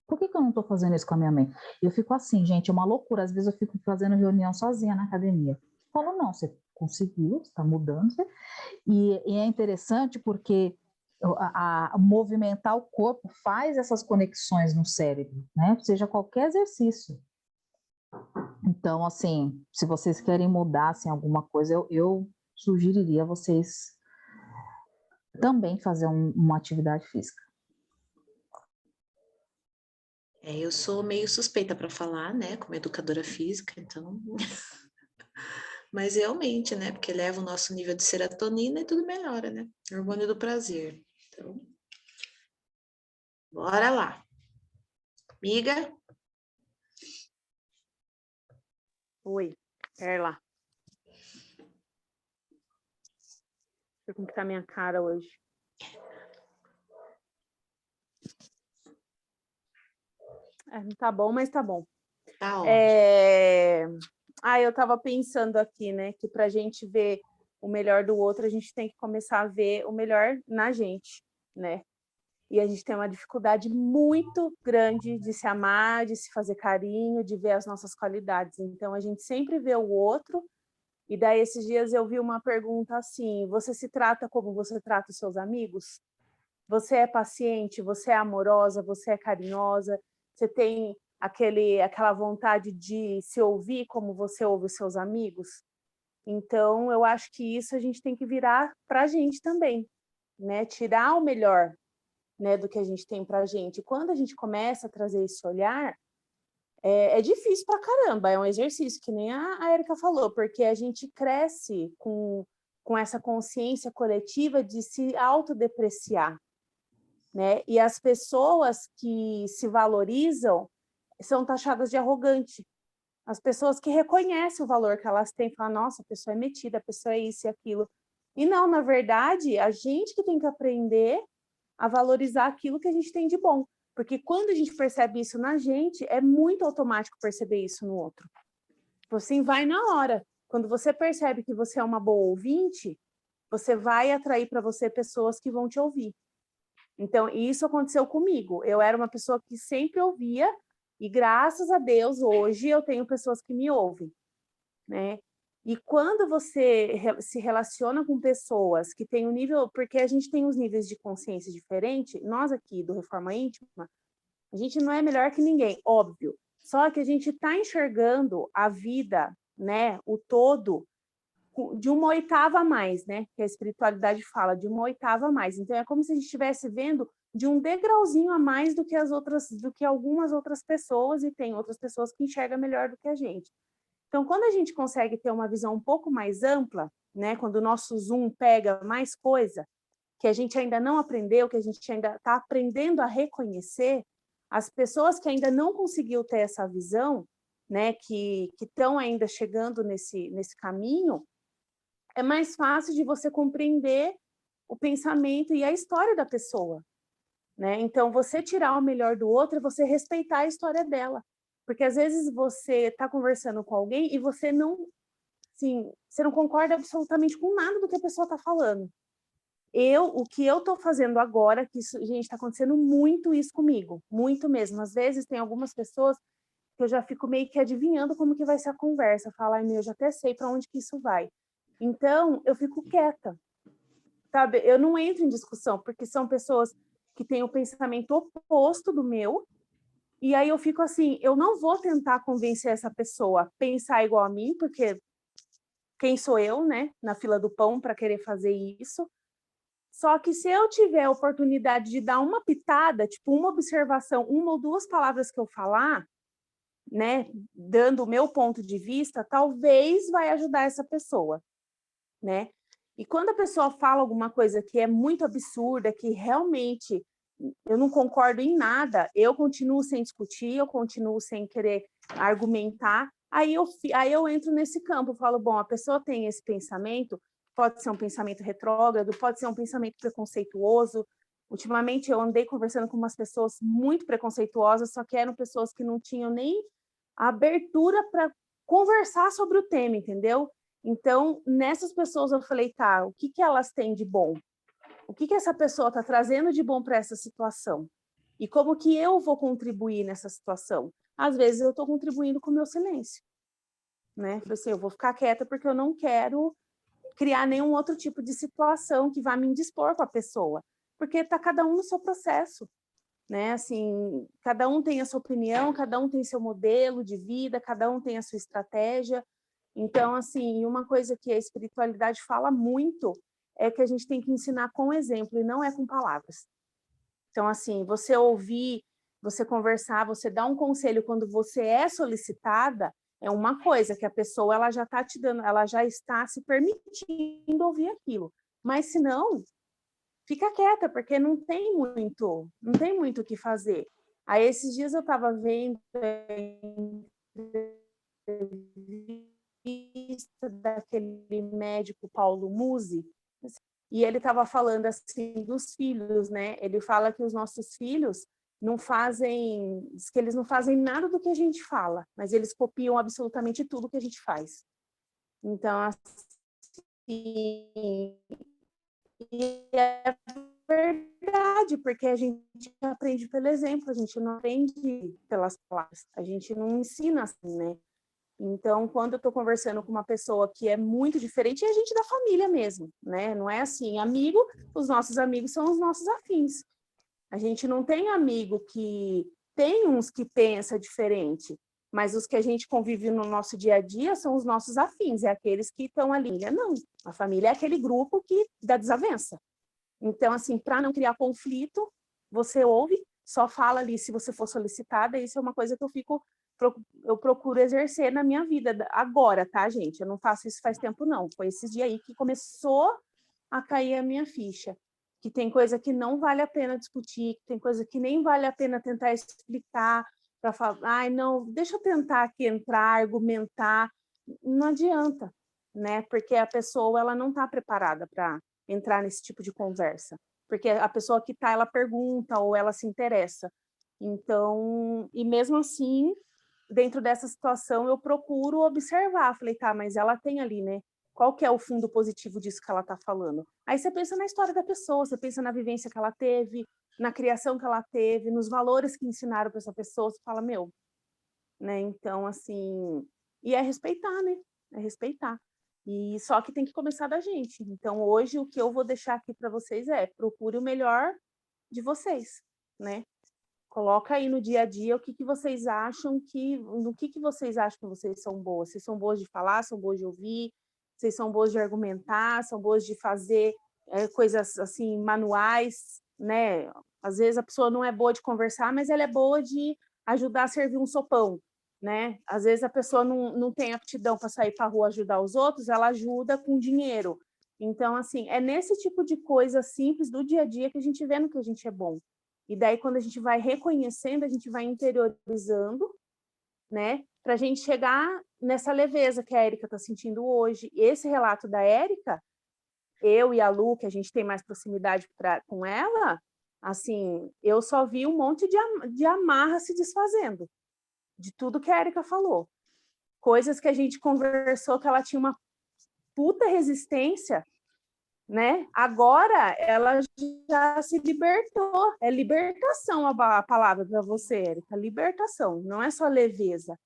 por que eu não estou fazendo isso com a minha mente? Eu fico assim, gente, é uma loucura. Às vezes eu fico fazendo reunião sozinha na academia. Eu falo, não, você conseguiu, você está mudando. E é interessante porque movimentar o corpo faz essas conexões no cérebro, né? Seja qualquer exercício. Então, assim, se vocês querem mudar assim, alguma coisa, eu sugeriria a vocês também fazer uma atividade física. Eu sou meio suspeita para falar, né, como educadora física, então... Mas realmente, né, porque eleva o nosso nível de serotonina e tudo melhora, né? Hormônio do prazer. Então, bora lá. Amiga? Oi, pera lá. Deixa eu ver como que tá a minha cara hoje. Não tá bom, mas tá bom. Tá ótimo. Eu tava pensando aqui, né, que pra gente ver o melhor do outro, a gente tem que começar a ver o melhor na gente, né? E a gente tem uma dificuldade muito grande de se amar, de se fazer carinho, de ver as nossas qualidades. Então, a gente sempre vê o outro. E daí, esses dias, eu vi uma pergunta assim: você se trata como você trata os seus amigos? Você é paciente? Você é amorosa? Você é carinhosa? Você tem aquela vontade de se ouvir como você ouve os seus amigos? Então, eu acho que isso a gente tem que virar para a gente também, né? Tirar o melhor, né, do que a gente tem para a gente. Quando a gente começa a trazer esse olhar, é difícil para caramba, é um exercício, que nem a Erika falou, porque a gente cresce com essa consciência coletiva de se autodepreciar, né? E as pessoas que se valorizam são taxadas de arrogante. As pessoas que reconhecem o valor que elas têm, falam, nossa, a pessoa é metida, a pessoa é isso e aquilo. E não, na verdade, a gente que tem que aprender a valorizar aquilo que a gente tem de bom. Porque quando a gente percebe isso na gente, é muito automático perceber isso no outro. Você vai na hora. Quando você percebe que você é uma boa ouvinte, você vai atrair para você pessoas que vão te ouvir. Então, isso aconteceu comigo. Eu era uma pessoa que sempre ouvia, e graças a Deus, hoje eu tenho pessoas que me ouvem, né? E quando você se relaciona com pessoas que têm um nível... Porque a gente tem uns níveis de consciência diferentes, nós aqui do Reforma Íntima, a gente não é melhor que ninguém, óbvio. Só que a gente está enxergando a vida, né, o todo, de uma oitava a mais, né? Que a espiritualidade fala, de uma oitava a mais. Então, é como se a gente estivesse vendo de um degrauzinho a mais do que algumas outras pessoas, e tem outras pessoas que enxergam melhor do que a gente. Então, quando a gente consegue ter uma visão um pouco mais ampla, né, quando o nosso zoom pega mais coisa, que a gente ainda não aprendeu, que a gente ainda está aprendendo a reconhecer, as pessoas que ainda não conseguiu ter essa visão, né, que estão ainda chegando nesse caminho, é mais fácil de você compreender o pensamento e a história da pessoa, né? Então, você tirar o melhor do outro é você respeitar a história dela. Porque, às vezes, você está conversando com alguém e você não concorda absolutamente com nada do que a pessoa está falando. O que eu estou fazendo agora, que isso, gente, está acontecendo muito isso comigo, muito mesmo. Às vezes, tem algumas pessoas que eu já fico meio que adivinhando como que vai ser a conversa. Falo, ai, meu, eu já até sei para onde que isso vai. Então, eu fico quieta, sabe? Eu não entro em discussão, porque são pessoas que têm o pensamento oposto do meu, e aí eu fico assim, eu não vou tentar convencer essa pessoa a pensar igual a mim, porque quem sou eu, né, na fila do pão para querer fazer isso? Só que se eu tiver a oportunidade de dar uma pitada, tipo uma observação, uma ou duas palavras que eu falar, né, dando o meu ponto de vista, talvez vai ajudar essa pessoa, né? E quando a pessoa fala alguma coisa que é muito absurda, que realmente eu não concordo em nada, eu continuo sem discutir, eu continuo sem querer argumentar, aí eu entro nesse campo, falo, bom, a pessoa tem esse pensamento, pode ser um pensamento retrógrado, pode ser um pensamento preconceituoso, Ultimamente eu andei conversando com umas pessoas muito preconceituosas, só que eram pessoas que não tinham nem a abertura para conversar sobre o tema, entendeu? Então, nessas pessoas eu falei, tá, o que elas têm de bom? O que essa pessoa está trazendo de bom para essa situação? E como que eu vou contribuir nessa situação? Às vezes eu estou contribuindo com o meu silêncio, né? Falei assim, eu vou ficar quieta porque eu não quero criar nenhum outro tipo de situação que vá me indispor com a pessoa, porque está cada um no seu processo, né? Assim, cada um tem a sua opinião, cada um tem seu modelo de vida, cada um tem a sua estratégia. Então, assim, uma coisa que a espiritualidade fala muito é que a gente tem que ensinar com exemplo e não é com palavras. Então, assim, você ouvir, você conversar, você dar um conselho quando você é solicitada, é uma coisa que a pessoa ela já está te dando, ela já está se permitindo ouvir aquilo. Mas se não, fica quieta, porque não tem muito o que fazer. Aí esses dias eu estava vendo entrevista daquele médico Paulo Musi, e ele estava falando assim dos filhos, né? Ele fala que os nossos filhos não fazem, diz que eles não fazem nada do que a gente fala, mas eles copiam absolutamente tudo que a gente faz. Então, assim, e é verdade, porque a gente aprende pelo exemplo, a gente não aprende pelas palavras, a gente não ensina assim, né? Então, quando eu estou conversando com uma pessoa que é muito diferente, é a gente da família mesmo, né? Não é assim, amigo, os nossos amigos são os nossos afins. A gente não tem amigo que... Tem uns que pensa diferente, mas os que a gente convive no nosso dia a dia são os nossos afins, é aqueles que estão ali. Não, a família é aquele grupo que dá desavença. Então, assim, para não criar conflito, você ouve, só fala ali se você for solicitada, isso é uma coisa que eu procuro exercer na minha vida agora, tá, gente? Eu não faço isso faz tempo, não. Foi esses dias aí que começou a cair a minha ficha. Que tem coisa que não vale a pena discutir, que tem coisa que nem vale a pena tentar explicar, para falar, ai, não, deixa eu tentar aqui entrar, argumentar. Não adianta, né? Porque a pessoa ela não está preparada para entrar nesse tipo de conversa. Porque a pessoa que está, ela pergunta ou ela se interessa. Então, e mesmo assim, dentro dessa situação, eu procuro observar. Falei, tá, mas ela tem ali, né? Qual que é o fundo positivo disso que ela está falando? Aí você pensa na história da pessoa, você pensa na vivência que ela teve, na criação que ela teve, nos valores que ensinaram para essa pessoa, você fala, meu, né? Então, assim, e é respeitar, né? É respeitar. E só que tem que começar da gente. Então, hoje, o que eu vou deixar aqui para vocês é procure o melhor de vocês, né? Coloca aí no dia a dia o que vocês acham no que vocês acham que vocês são boas. Vocês são boas de falar, são boas de ouvir, vocês são boas de argumentar, são boas de fazer coisas assim manuais, né? Às vezes a pessoa não é boa de conversar, mas ela é boa de ajudar a servir um sopão, né? Às vezes a pessoa não tem aptidão para sair para a rua ajudar os outros, ela ajuda com dinheiro. Então, assim, é nesse tipo de coisa simples do dia a dia que a gente vê no que a gente é bom. E daí, quando a gente vai reconhecendo, a gente vai interiorizando, né? Para a gente chegar nessa leveza que a Érica está sentindo hoje. Esse relato da Érica, eu e a Lu, que a gente tem mais proximidade com ela, assim, eu só vi um monte de amarra se desfazendo, de tudo que a Érica falou. Coisas que a gente conversou que ela tinha uma puta resistência, né? Agora ela já se libertou. É libertação a palavra para você, Érica. Libertação, não é só leveza,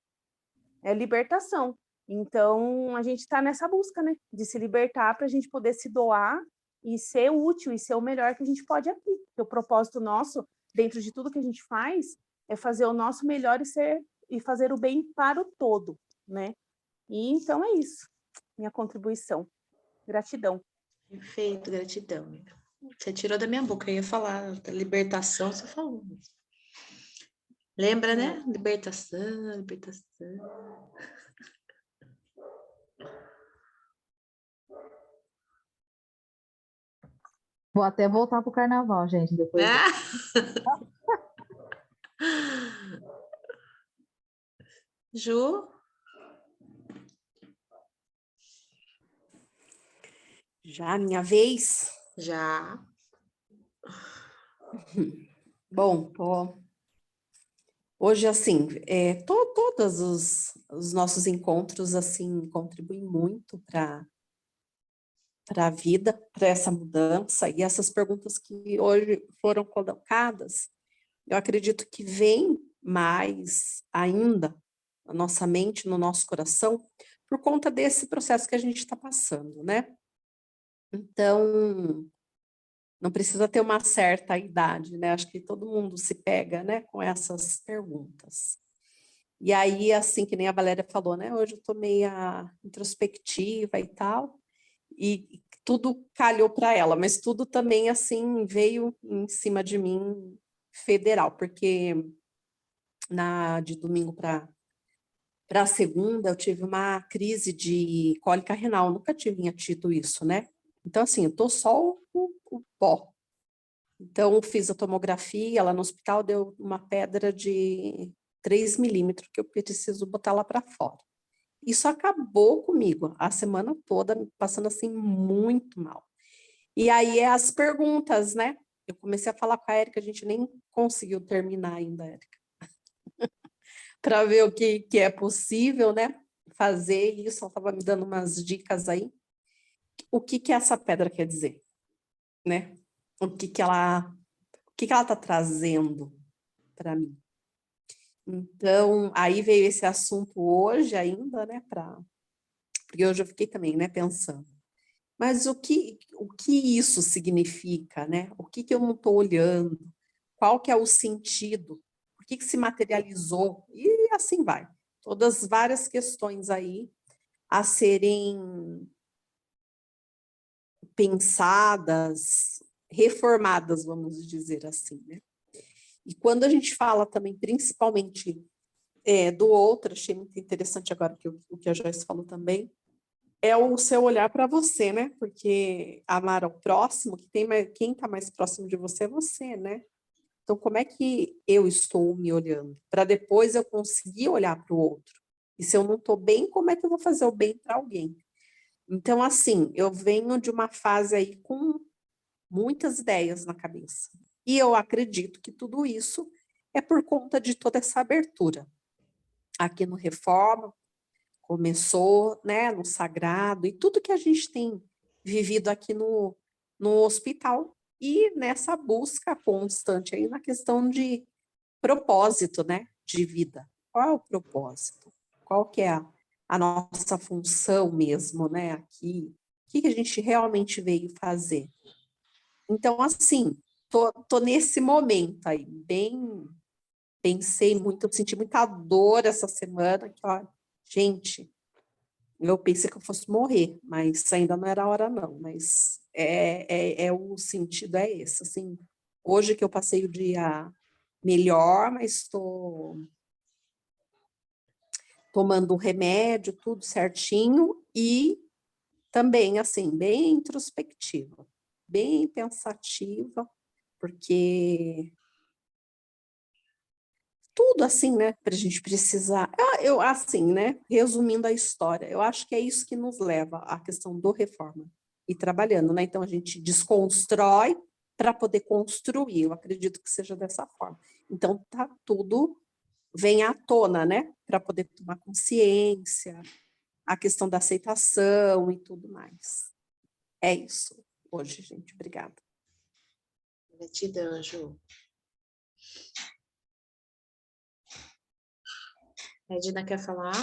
é libertação. Então a gente está nessa busca, né? De se libertar para a gente poder se doar e ser útil e ser o melhor que a gente pode aqui. Porque o propósito nosso, dentro de tudo que a gente faz, é fazer o nosso melhor e fazer o bem para o todo, né? E então é isso, minha contribuição. Gratidão. Perfeito, gratidão, amiga. Você tirou da minha boca, eu ia falar da libertação, você falou. Lembra, né? Libertação, libertação. Vou até voltar pro carnaval, gente, depois. Ju? Já minha vez? Já. Bom, hoje, assim, todos os nossos encontros, assim, contribuem muito para a vida, para essa mudança, e essas perguntas que hoje foram colocadas, eu acredito que vem mais ainda na nossa mente, no nosso coração, por conta desse processo que a gente está passando, né? Então, não precisa ter uma certa idade, né? Acho que todo mundo se pega, né, com essas perguntas. E aí, assim, que nem a Valéria falou, né? Hoje eu tô meia introspectiva e tal, e tudo calhou para ela, mas tudo também, assim, veio em cima de mim federal, porque de domingo para segunda eu tive uma crise de cólica renal, nunca tinha tido isso, né? Então, assim, eu tô só o pó. Então, fiz a tomografia lá no hospital, deu uma pedra de 3 milímetros que eu preciso botar lá para fora. Isso acabou comigo, a semana toda, me passando assim muito mal. E aí as perguntas, né? Eu comecei a falar com a Érica, a gente nem conseguiu terminar ainda, Érica, para ver o que é possível, né? Fazer isso, ela estava me dando umas dicas aí. O que essa pedra quer dizer, né? O que ela está trazendo para mim? Então, aí veio esse assunto hoje ainda, né, porque hoje eu fiquei também, né, pensando. Mas o que isso significa, né? O que eu não estou olhando? Qual que é o sentido? Por que se materializou? E assim vai. Todas várias questões aí a serem pensadas, reformadas, vamos dizer assim, né? E quando a gente fala também, principalmente do outro, achei muito interessante agora o que a Joyce falou também, é o seu olhar para você, né? Porque amar ao próximo, quem está mais próximo de você é você, né? Então, como é que eu estou me olhando? Para depois eu conseguir olhar para o outro. E se eu não estou bem, como é que eu vou fazer o bem para alguém? Então, assim, eu venho de uma fase aí com muitas ideias na cabeça. E eu acredito que tudo isso é por conta de toda essa abertura. Aqui no Reforma, começou, né, no Sagrado, e tudo que a gente tem vivido aqui no hospital, e nessa busca constante aí na questão de propósito, né, de vida. Qual é o propósito? Qual que é a nossa função mesmo, né, aqui? O que a gente realmente veio fazer? Então, assim, tô nesse momento aí, pensei muito, eu senti muita dor essa semana, que, ó, gente, eu pensei que eu fosse morrer, mas ainda não era a hora, não. Mas o sentido é esse, assim. Hoje que eu passei o dia melhor, mas estou tomando o remédio, tudo certinho, e também, assim, bem introspectiva, bem pensativa, porque tudo assim, né, para a gente precisar. Eu, assim, né, resumindo a história, eu acho que é isso que nos leva à questão do Reforma e trabalhando, né? Então a gente desconstrói para poder construir. Eu acredito que seja dessa forma. Então tá tudo vem à tona, né, para poder tomar consciência, a questão da aceitação e tudo mais. É isso hoje, gente. Obrigada. Gratidão, Ju. A Edna quer falar?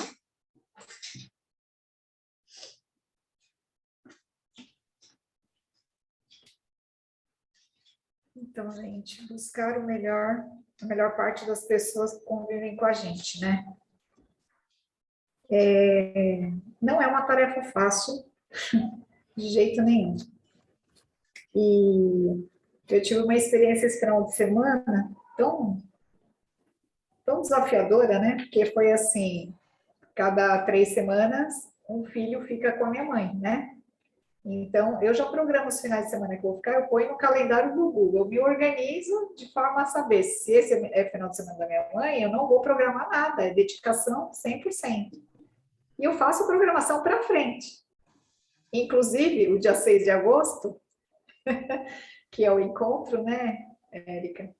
Então, gente, buscar o melhor, a melhor parte das pessoas que convivem com a gente, né? Não é uma tarefa fácil, de jeito nenhum. E eu tive uma experiência esse final de semana tão desafiadora, né? Porque foi assim, cada 3 semanas, um filho fica com a minha mãe, né? Então, eu já programo os finais de semana que eu vou ficar, eu ponho no calendário do Google, eu me organizo de forma a saber se esse é final de semana da minha mãe, eu não vou programar nada, é dedicação 100%. E eu faço programação para frente. Inclusive, o dia 6 de agosto, que é o encontro, né, Érica.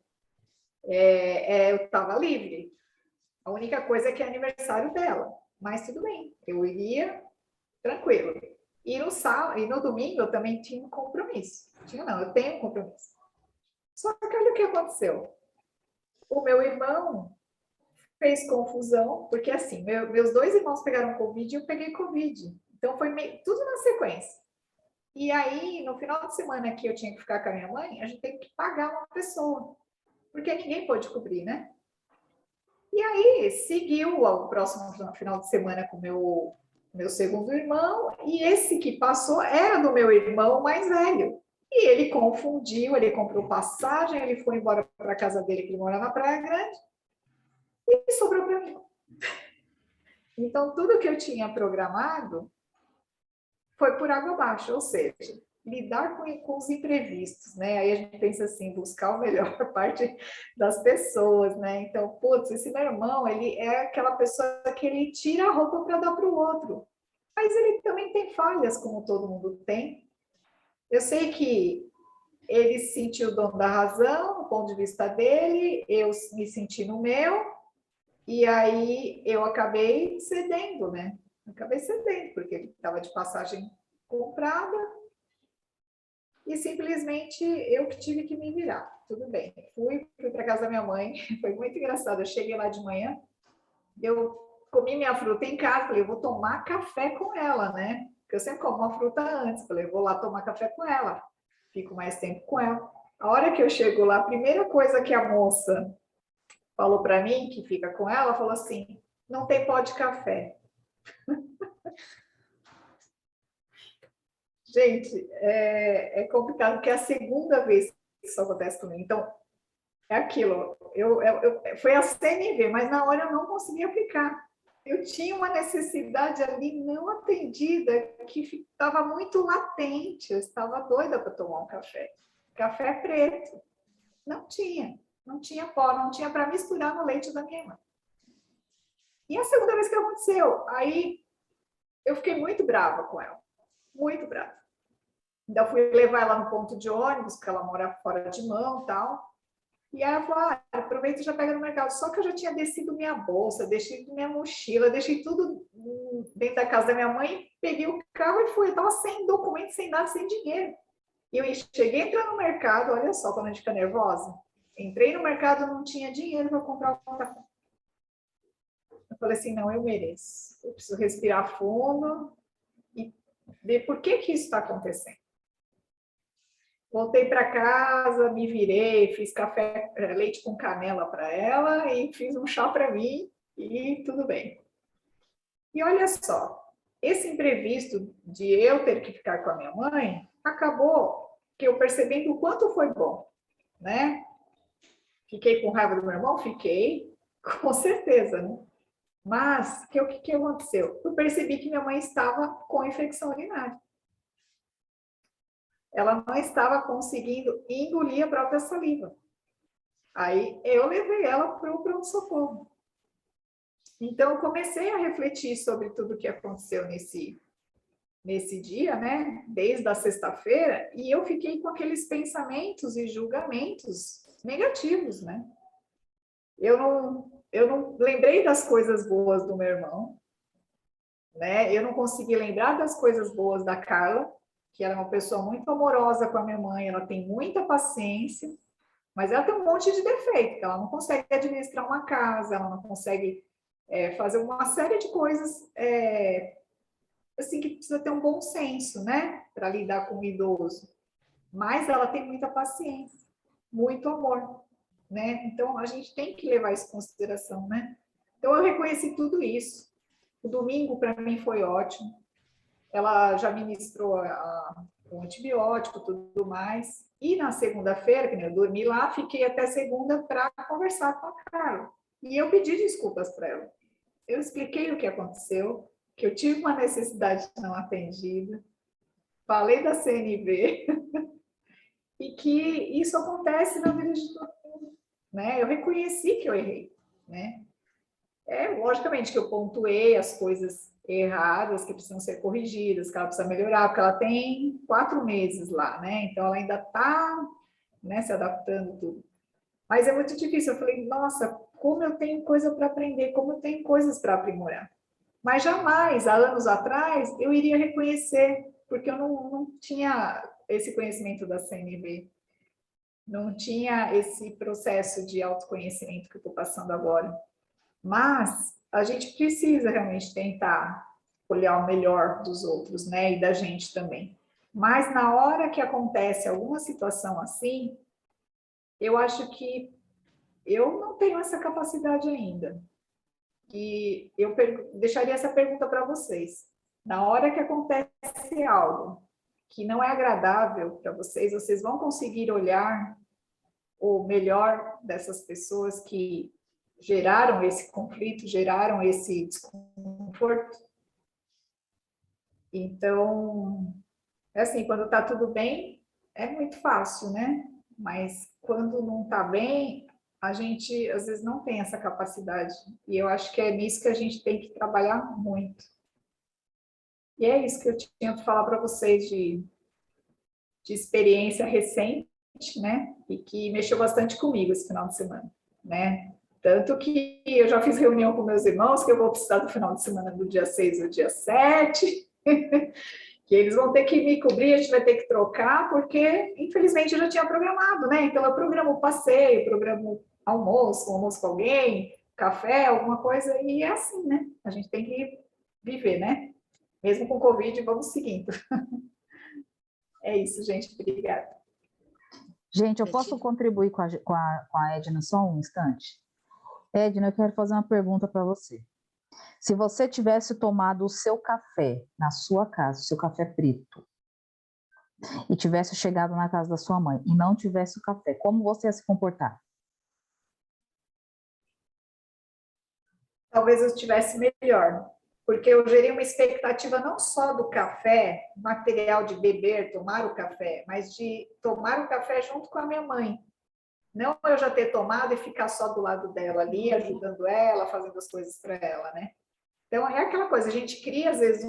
Eu estava livre. A única coisa é que é aniversário dela. Mas tudo bem, eu iria tranquilo. E no domingo eu também tinha um compromisso. Eu tenho um compromisso. Só que olha o que aconteceu. O meu irmão fez confusão, porque assim, meus 2 irmãos pegaram Covid e eu peguei Covid. Então foi tudo na sequência. E aí, no final de semana que eu tinha que ficar com a minha mãe, a gente tem que pagar uma pessoa, porque ninguém pôde cobrir, né? E aí, seguiu o próximo final de semana com o meu segundo irmão, e esse que passou era do meu irmão mais velho. E ele confundiu, ele comprou passagem, ele foi embora para a casa dele, que ele mora na Praia Grande, e sobrou para mim. Então, tudo que eu tinha programado foi por água abaixo, ou seja, lidar com os imprevistos, né? Aí a gente pensa assim, buscar o melhor parte das pessoas, né? Então, putz, esse meu irmão, ele é aquela pessoa que ele tira a roupa para dar para o outro. Mas ele também tem falhas, como todo mundo tem. Eu sei que ele se sentiu o dono da razão, do ponto de vista dele, eu me senti no meu, e aí eu acabei cedendo, né? Acabei cedendo, porque ele estava de passagem comprada, e simplesmente eu que tive que me virar. Tudo bem. Fui para casa da minha mãe, foi muito engraçado. Eu cheguei lá de manhã, eu comi minha fruta em casa, falei, eu vou tomar café com ela, né? Porque eu sempre como uma fruta antes, falei, eu vou lá tomar café com ela, fico mais tempo com ela. A hora que eu chego lá, a primeira coisa que a moça falou para mim, que fica com ela, falou assim, não tem pó de café. Gente, é complicado, porque é a segunda vez que isso acontece comigo. Então, é aquilo. Foi a CNV, mas na hora eu não consegui aplicar. Eu tinha uma necessidade ali não atendida, que estava muito latente. Eu estava doida para tomar um café. Café preto. Não tinha pó, não tinha para misturar no leite da minha irmã. E a segunda vez que aconteceu, aí eu fiquei muito brava com ela. Muito brava. Ainda fui levar ela no ponto de ônibus, porque ela mora fora de mão e tal. E aí ela falou, aproveita e já pega no mercado. Só que eu já tinha descido minha bolsa, deixei minha mochila, deixei tudo dentro da casa da minha mãe, peguei o carro e fui. Eu estava sem documento, sem nada, sem dinheiro. E eu cheguei a entrar no mercado, olha só, quando a gente fica nervosa. Entrei no mercado, não tinha dinheiro para comprar um café. Eu falei assim, não, eu mereço. Eu preciso respirar fundo e ver por que isso está acontecendo. Voltei para casa, me virei, fiz café, leite com canela para ela e fiz um chá para mim e tudo bem. E olha só, esse imprevisto de eu ter que ficar com a minha mãe, acabou que eu percebendo o quanto foi bom, né? Fiquei com raiva do meu irmão? Fiquei, com certeza, né? Mas, o que aconteceu? Eu percebi que minha mãe estava com infecção urinária. Ela não estava conseguindo engolir a própria saliva. Aí eu levei ela para o pronto-socorro. Então, eu comecei a refletir sobre tudo o que aconteceu nesse dia, né? Desde a sexta-feira, e eu fiquei com aqueles pensamentos e julgamentos negativos, né? Eu não lembrei das coisas boas do meu irmão, né? Eu não consegui lembrar das coisas boas da Carla, que ela é uma pessoa muito amorosa com a minha mãe, ela tem muita paciência, mas ela tem um monte de defeito, ela não consegue administrar uma casa, ela não consegue fazer uma série de coisas assim que precisa ter um bom senso, né, para lidar com o idoso. Mas ela tem muita paciência, muito amor, né? Então a gente tem que levar isso em consideração, né? Então eu reconheci tudo isso. O domingo para mim foi ótimo. Ela já ministrou o antibiótico, tudo mais. E na segunda-feira, que eu dormi lá, fiquei até segunda para conversar com a Carla. E eu pedi desculpas para ela. Eu expliquei o que aconteceu, que eu tive uma necessidade não atendida, falei da CNV, e que isso acontece na vida de todo mundo, né? Eu reconheci que eu errei, né? Logicamente que eu pontuei as coisas erradas que precisam ser corrigidas, que ela precisa melhorar, porque ela tem 4 meses lá, né? Então ela ainda está, né, se adaptando tudo. Mas é muito difícil. Eu falei, nossa, como eu tenho coisa para aprender, como eu tenho coisas para aprimorar. Mas jamais, há anos atrás, eu iria reconhecer, porque eu não tinha esse conhecimento da CNV, não tinha esse processo de autoconhecimento que eu estou passando agora. Mas a gente precisa realmente tentar olhar o melhor dos outros, né, e da gente também. Mas na hora que acontece alguma situação assim, eu acho que eu não tenho essa capacidade ainda. E eu deixaria essa pergunta para vocês. Na hora que acontece algo que não é agradável para vocês, vocês vão conseguir olhar o melhor dessas pessoas que geraram esse conflito, geraram esse desconforto? Então, é assim, quando está tudo bem, é muito fácil, né? Mas quando não está bem, a gente às vezes não tem essa capacidade. E eu acho que é nisso que a gente tem que trabalhar muito. E é isso que eu tinha para falar para vocês de experiência recente, né? E que mexeu bastante comigo esse final de semana, né? Tanto que eu já fiz reunião com meus irmãos, que eu vou precisar do final de semana do dia 6 ou dia 7, que eles vão ter que me cobrir, a gente vai ter que trocar, porque, infelizmente, eu já tinha programado, né? Então, eu programo o passeio, programo almoço, almoço com alguém, café, alguma coisa, e é assim, né? A gente tem que viver, né? Mesmo com Covid, vamos seguindo. É isso, gente. Obrigada. Gente, eu posso contribuir com a Edna só um instante? Edna, eu quero fazer uma pergunta para você. Se você tivesse tomado o seu café na sua casa, o seu café preto, e tivesse chegado na casa da sua mãe e não tivesse o café, como você ia se comportar? Talvez eu estivesse melhor, porque eu gerei uma expectativa não só do café, material de beber, tomar o café, mas de tomar o café junto com a minha mãe. Não eu já ter tomado e ficar só do lado dela ali, ajudando ela, fazendo as coisas para ela, né? Então, é aquela coisa, a gente cria, às vezes,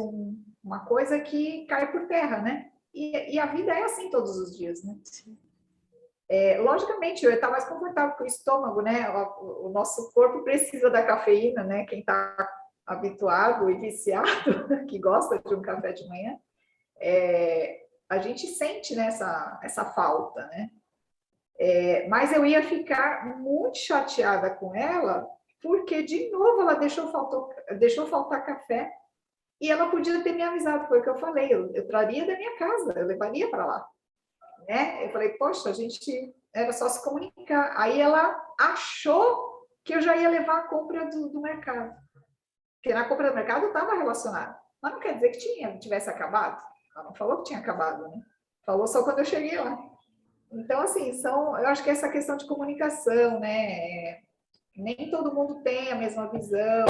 uma coisa que cai por terra, né? E a vida é assim todos os dias, né? Logicamente, eu estava mais confortável com o estômago, né? O nosso corpo precisa da cafeína, né? Quem está habituado e viciado, que gosta de um café de manhã, a gente sente, né, essa falta, né? Mas eu ia ficar muito chateada com ela, porque, de novo, ela deixou faltar café e ela podia ter me avisado, foi o que eu falei, eu traria da minha casa, eu levaria para lá. Né? Eu falei, poxa, a gente era só se comunicar. Aí ela achou que eu já ia levar a compra do mercado. Porque na compra do mercado estava relacionado. Mas não quer dizer que tivesse acabado. Ela não falou que tinha acabado, né? Falou só quando eu cheguei lá. Então, assim, eu acho que essa questão de comunicação, né? Nem todo mundo tem a mesma visão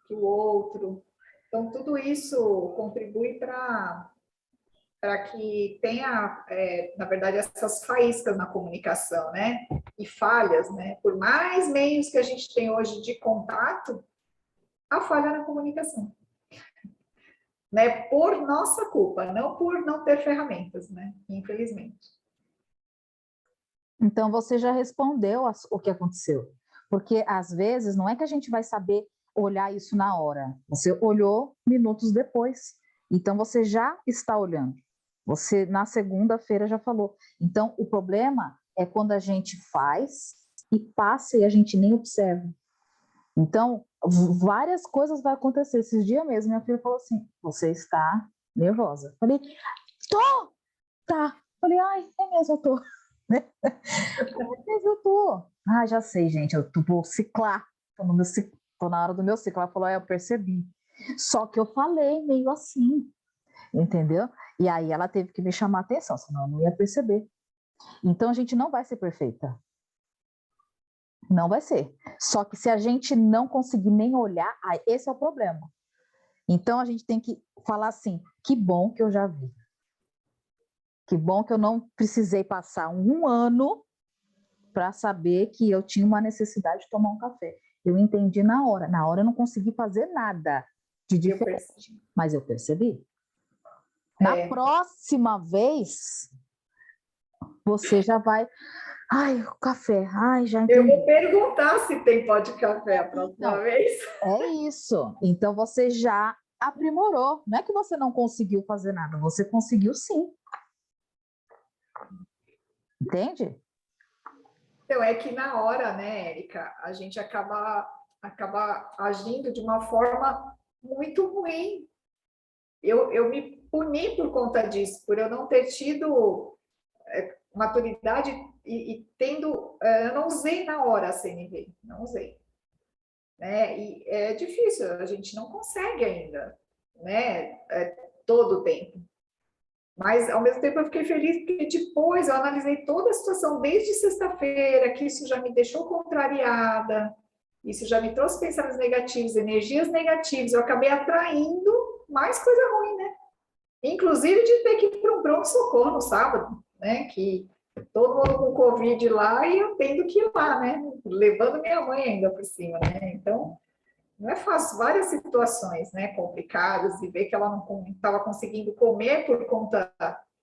que o outro. Então, tudo isso contribui para que tenha, na verdade, essas faíscas na comunicação, né? E falhas, né? Por mais meios que a gente tem hoje de contato, há falha na comunicação. Né? Por nossa culpa, não por não ter ferramentas, né? Infelizmente. Então, você já respondeu o que aconteceu. Porque, às vezes, não é que a gente vai saber olhar isso na hora. Você olhou minutos depois. Então, você já está olhando. Você, na segunda-feira, já falou. Então, o problema é quando a gente faz e passa e a gente nem observa. Então, várias coisas vão acontecer. Esses dias mesmo, minha filha falou assim, você está nervosa. Falei, tô! Tá. Falei, ai, é mesmo, eu tô. Eu tô. Ah, já sei, gente, eu vou ciclar. Tô na hora do meu ciclo. Ela falou, eu percebi. Só que eu falei meio assim, entendeu? E aí ela teve que me chamar a atenção, senão eu não ia perceber. Então a gente não vai ser perfeita. Não vai ser. Só que se a gente não conseguir nem olhar, esse é o problema. Então a gente tem que falar assim, que bom que eu já vi. Que bom que eu não precisei passar um ano para saber que eu tinha uma necessidade de tomar um café. Eu entendi na hora. Na hora eu não consegui fazer nada de diferente, mas eu percebi. Na próxima vez, você já vai, ai, o café, ai, já Eu entendi. vou perguntar se tem pó de café a próxima Não. vez. É isso. Então você já aprimorou. Não é que você não conseguiu fazer nada, você conseguiu sim. Entende? Então, é que na hora, né, Érica, a gente acaba agindo de uma forma muito ruim. Eu me puni por conta disso, por eu não ter tido maturidade e tendo... Eu não usei na hora a CNV, não usei. Né? E é difícil, a gente não consegue ainda, né? Todo o tempo. Mas, ao mesmo tempo, eu fiquei feliz porque depois eu analisei toda a situação desde sexta-feira, que isso já me deixou contrariada, isso já me trouxe pensamentos negativos, energias negativas, eu acabei atraindo mais coisa ruim, né? Inclusive de ter que ir para um pronto-socorro no sábado, né? Que todo mundo com Covid lá e eu tendo que ir lá, né? Levando minha mãe ainda por cima, né? Então, não é fácil, várias situações, né, complicadas, e ver que ela não estava conseguindo comer por conta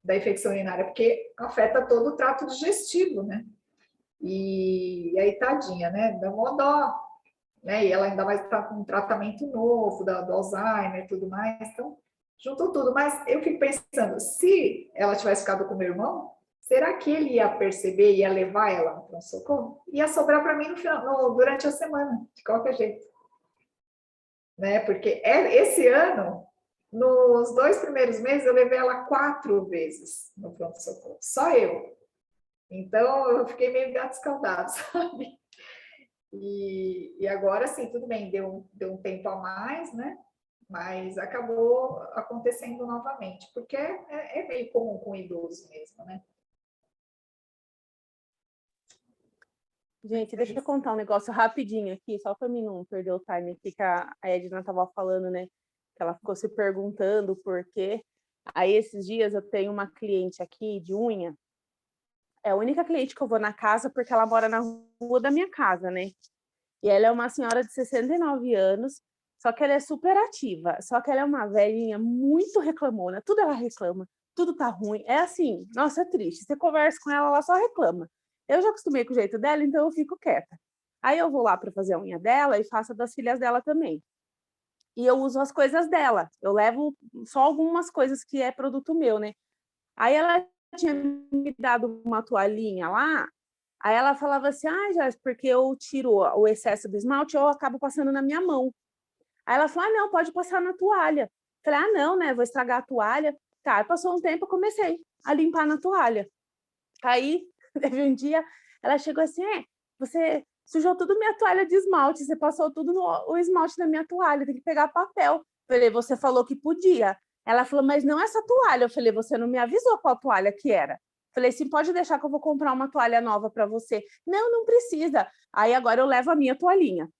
da infecção urinária, porque afeta todo o trato digestivo, né? E aí, tadinha, né? Dá mó dó, né? E ela ainda vai estar com um tratamento novo do Alzheimer e tudo mais, então, juntou tudo. Mas eu fico pensando, se ela tivesse ficado com meu irmão, será que ele ia perceber, ia levar ela no pronto-socorro? Ia sobrar para mim durante a semana, de qualquer jeito. Né? Porque esse ano, nos 2 primeiros meses, eu levei ela 4 vezes no pronto-socorro, só eu. Então, eu fiquei meio gato escaldado, sabe? E agora, sim, tudo bem, deu um tempo a mais, né? Mas acabou acontecendo novamente, porque é meio comum com idoso mesmo, né? Gente, deixa eu contar um negócio rapidinho aqui, só para mim não perder o time aqui que a Edna estava falando, né? Que ela ficou se perguntando por quê. Aí, esses dias, eu tenho uma cliente aqui de unha. É a única cliente que eu vou na casa porque ela mora na rua da minha casa, né? E ela é uma senhora de 69 anos, só que ela é super ativa. Só que ela é uma velhinha muito reclamona. Tudo ela reclama, tudo tá ruim. É assim, nossa, é triste. Você conversa com ela, ela só reclama. Eu já acostumei com o jeito dela, então eu fico quieta. Aí eu vou lá para fazer a unha dela e faço a das filhas dela também. E eu uso as coisas dela. Eu levo só algumas coisas que é produto meu, né? Aí ela tinha me dado uma toalhinha lá. Aí ela falava assim, já, porque eu tiro o excesso do esmalte, eu acabo passando na minha mão. Aí ela falou, não, pode passar na toalha. Falei, não, né, vou estragar a toalha. Tá, aí passou um tempo, eu comecei a limpar na toalha. Aí, teve um dia, ela chegou assim, você sujou tudo minha toalha de esmalte, você passou tudo o esmalte na minha toalha, tem que pegar papel. Falei, você falou que podia. Ela falou, mas não essa toalha. Eu falei, você não me avisou qual toalha que era. Falei, sim, pode deixar que eu vou comprar uma toalha nova para você. Não, não precisa. Aí agora eu levo a minha toalhinha.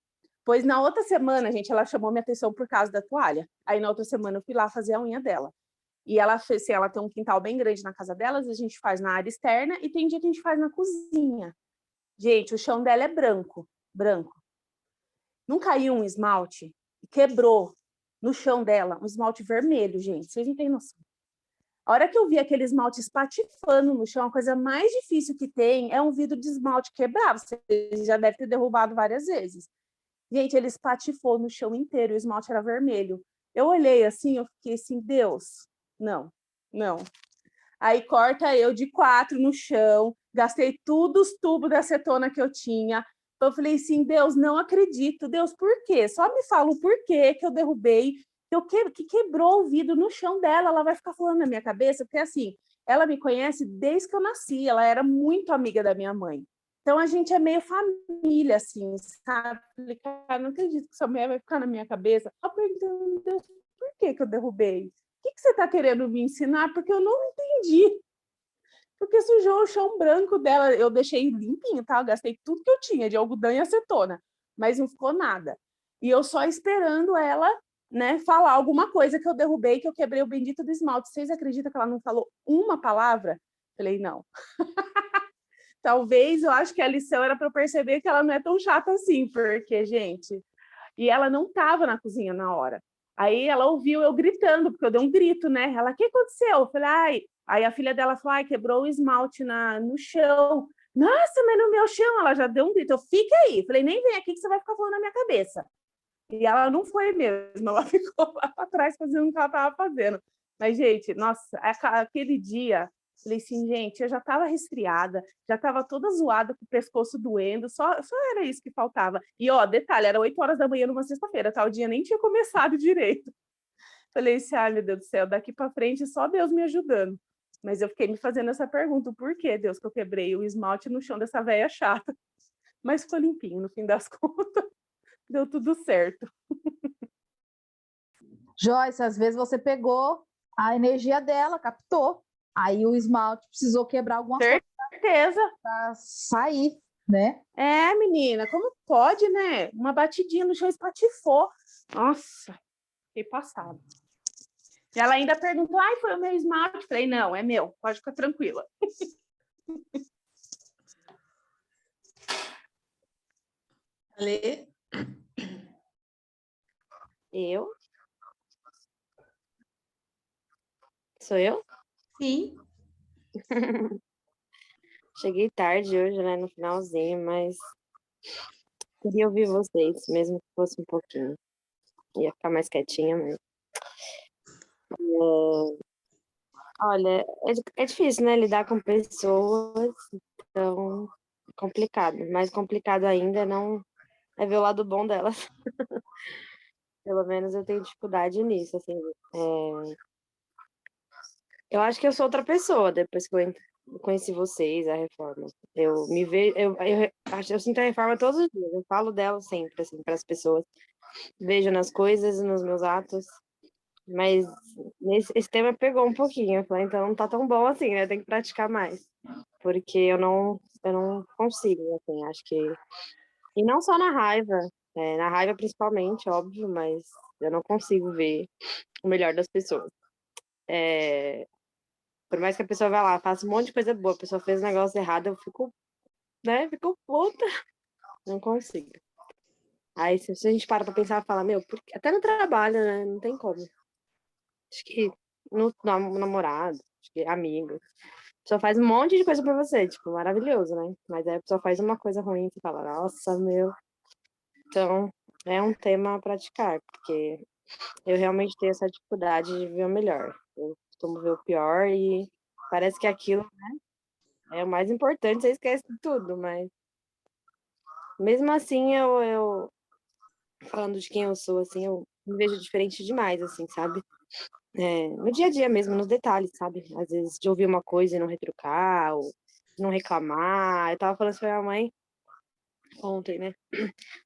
Pois na outra semana, gente, ela chamou minha atenção por causa da toalha. Aí na outra semana eu fui lá fazer a unha dela. E ela fez, assim, ela tem um quintal bem grande na casa delas, a gente faz na área externa e tem dia que a gente faz na cozinha. Gente, o chão dela é branco, branco. Não caiu um esmalte e quebrou no chão dela, um esmalte vermelho, gente, vocês não têm noção. A hora que eu vi aquele esmalte espatifando no chão, a coisa mais difícil que tem é um vidro de esmalte quebrar. Você já deve ter derrubado várias vezes. Gente, ele espatifou no chão inteiro, o esmalte era vermelho. Eu olhei assim, eu fiquei assim, Deus, não, não. Aí corta eu de 4 no chão, gastei tudo os tubos da acetona que eu tinha. Eu falei assim, Deus, não acredito. Deus, por quê? Só me fala o porquê que eu derrubei, que quebrou o vidro no chão dela. Ela vai ficar falando na minha cabeça, porque assim, ela me conhece desde que eu nasci, ela era muito amiga da minha mãe. Então a gente é meio família, assim, sabe? Falei, cara, não acredito que essa mulher vai ficar na minha cabeça. Eu perguntando, Deus, por que eu derrubei? O que você está querendo me ensinar? Porque eu não entendi. Porque sujou o chão branco dela. Eu deixei limpinho, tá? Eu gastei tudo que eu tinha de algodão e acetona, mas não ficou nada. E eu só esperando ela, né, falar alguma coisa que eu derrubei, que eu quebrei o bendito do esmalte. Vocês acreditam que ela não falou uma palavra? Falei, não. Talvez, eu acho que a lição era para eu perceber que ela não é tão chata assim, porque, gente... E ela não estava na cozinha na hora. Aí ela ouviu eu gritando, porque eu dei um grito, né? Ela, o que aconteceu? Eu falei, ai. Aí a filha dela falou, ai, quebrou o esmalte no chão. Nossa, mas no meu chão, ela já deu um grito. Eu, fica aí. Falei, nem vem aqui que você vai ficar falando na minha cabeça. E ela não foi mesmo, ela ficou lá para trás fazendo o que ela estava fazendo. Mas, gente, nossa, aquele dia, falei assim, gente, eu já estava resfriada, já estava toda zoada com o pescoço doendo, só era isso que faltava. E, ó, detalhe, era 8 horas da manhã numa sexta-feira, tá? O dia nem tinha começado direito. Falei assim, ai, meu Deus do céu, daqui para frente só Deus me ajudando. Mas eu fiquei me fazendo essa pergunta, por que, Deus, que eu quebrei o esmalte no chão dessa velha chata? Mas ficou limpinho, no fim das contas, deu tudo certo. Joyce, às vezes você pegou a energia dela, captou. Aí o esmalte precisou quebrar algumas coisas Certeza. para sair, né? É, menina, como pode, né? Uma batidinha no chão espatifou. Nossa, fiquei passada. E ela ainda perguntou, ai, foi o meu esmalte? Falei, não, é meu, pode ficar tranquila. Ale? Eu? Sou eu? Sim. Cheguei tarde hoje, né, no finalzinho, mas queria ouvir vocês, mesmo que fosse um pouquinho. Ia ficar mais quietinha, mas... Olha, é difícil, né, lidar com pessoas, então é complicado. Mais complicado ainda é ver o lado bom delas. Pelo menos eu tenho dificuldade nisso, assim. Eu acho que eu sou outra pessoa depois que eu conheci vocês, a reforma. Eu me vejo, eu sinto a reforma todos os dias. Eu falo dela sempre, assim, para as pessoas. Vejo nas coisas, nos meus atos. Mas esse tema pegou um pouquinho. Eu falei, então não tá tão bom assim, né? Tem que praticar mais. Porque eu não consigo, assim, acho que... E não só na raiva. Na raiva principalmente, óbvio, mas eu não consigo ver o melhor das pessoas. Por mais que a pessoa vá lá, faça um monte de coisa boa, a pessoa fez um negócio errado, eu fico, né, fico puta. Não consigo. Aí se a gente para pra pensar e fala, meu, até no trabalho, né, não tem como. Acho que no namorado, acho que amigo. A pessoa faz um monte de coisa pra você, tipo, maravilhoso, né? Mas aí a pessoa faz uma coisa ruim, você fala, nossa, meu. Então, é um tema a praticar, porque eu realmente tenho essa dificuldade de ver o melhor. Eu costumo ver o pior e parece que aquilo é o mais importante, você esquece de tudo, mas mesmo assim, eu falando de quem eu sou, assim, eu me vejo diferente demais, assim, sabe? No dia a dia mesmo, nos detalhes, sabe? Às vezes de ouvir uma coisa e não retrucar, ou não reclamar. Eu tava falando isso pra minha mãe ontem, né?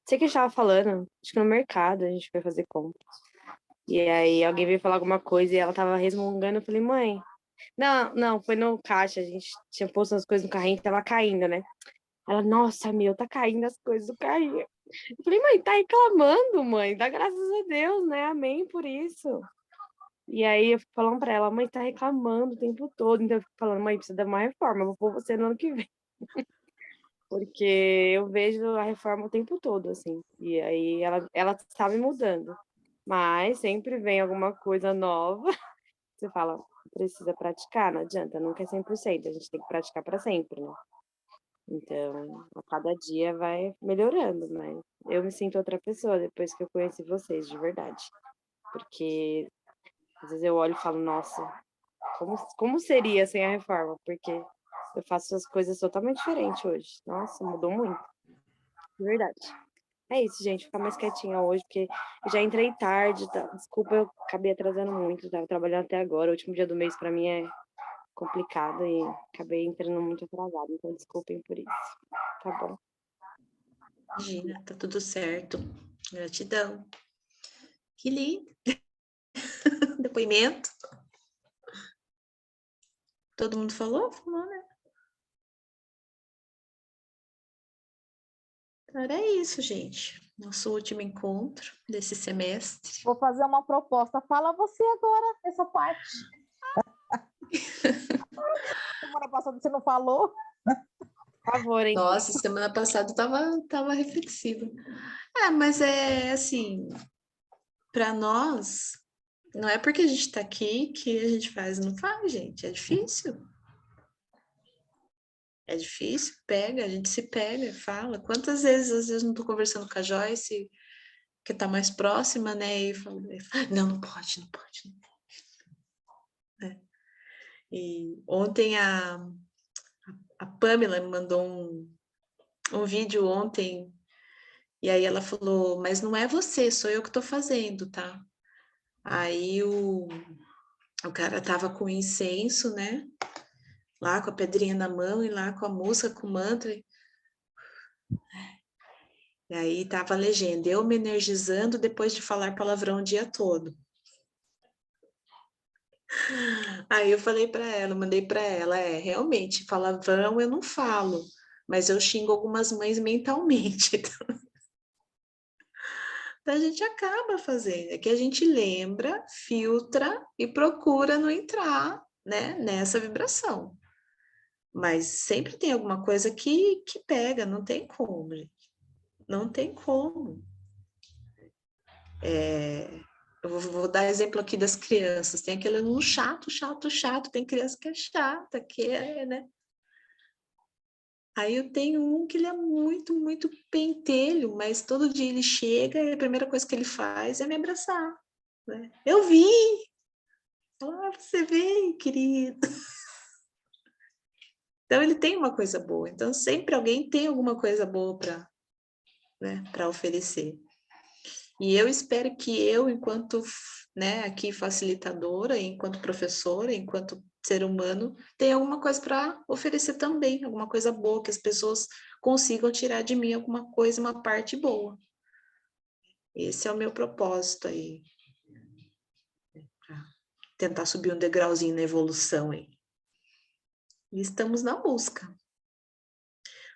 Sei que a gente tava falando, acho que no mercado a gente foi fazer compra. E aí alguém veio falar alguma coisa e ela tava resmungando, eu falei, mãe... Não, foi no caixa, a gente tinha posto as coisas no carrinho e tava caindo, né? Ela, nossa, meu, tá caindo as coisas do carrinho. Eu falei, mãe, tá reclamando, mãe, dá graças a Deus, né? Amém por isso. E aí eu fico falando pra ela, mãe, tá reclamando o tempo todo. Então eu fico falando, mãe, precisa dar uma reforma, eu vou pôr você no ano que vem. Porque eu vejo a reforma o tempo todo, assim. E aí ela sabe mudando. Mas sempre vem alguma coisa nova. Você fala, precisa praticar, não adianta, nunca é 100%, a gente tem que praticar para sempre, né? Então, a cada dia vai melhorando, mas eu me sinto outra pessoa depois que eu conheci vocês, de verdade. Porque às vezes eu olho e falo, nossa, como seria sem a reforma? Porque eu faço as coisas totalmente diferentes hoje. Nossa, mudou muito, de verdade. É isso, gente, ficar mais quietinha hoje, porque eu já entrei tarde, tá? Desculpa, eu acabei atrasando muito, tava trabalhando até agora, o último dia do mês para mim é complicado e acabei entrando muito atrasado, então desculpem por isso, tá bom? Imagina, tá tudo certo. Gratidão. Que lindo. Depoimento. Todo mundo falou? Falou, né? Então era isso, gente. Nosso último encontro desse semestre. Vou fazer uma proposta. Fala você agora, essa parte. Semana passada você não falou? Por favor, hein? Nossa, semana passada tava reflexiva. Mas é assim, para nós, não é porque a gente está aqui que a gente faz, não faz, gente. É difícil. É difícil, pega, a gente se pega, fala. Quantas vezes, às vezes, não estou conversando com a Joyce, que está mais próxima, né? E fala, não, não pode, não pode, não pode. É. E ontem a Pamela me mandou um vídeo ontem, e aí ela falou, mas não é você, sou eu que estou fazendo, tá? Aí o cara tava com incenso, né? Lá com a pedrinha na mão e lá com a música, com o mantra. E aí tava a legenda, eu me energizando depois de falar palavrão o dia todo. Aí eu falei para ela, mandei para ela, realmente, palavrão eu não falo, mas eu xingo algumas mães mentalmente. Então a gente acaba fazendo, é que a gente lembra, filtra e procura não entrar, né, nessa vibração. Mas sempre tem alguma coisa que pega, não tem como, gente. Não tem como. Eu vou dar exemplo aqui das crianças. Tem aquele aluno chato, chato, chato. Tem criança que é chata, que é, né? Aí eu tenho um que ele é muito, muito pentelho, mas todo dia ele chega e a primeira coisa que ele faz é me abraçar. Né? Eu vi! Ah, você vem, querido. Então ele tem uma coisa boa. Então sempre alguém tem alguma coisa boa para, né, para oferecer. E eu espero que eu, enquanto, né, aqui facilitadora, enquanto professora, enquanto ser humano, tenha alguma coisa para oferecer também, alguma coisa boa, que as pessoas consigam tirar de mim alguma coisa, uma parte boa. Esse é o meu propósito aí. Pra tentar subir um degrauzinho na evolução aí. E estamos na busca.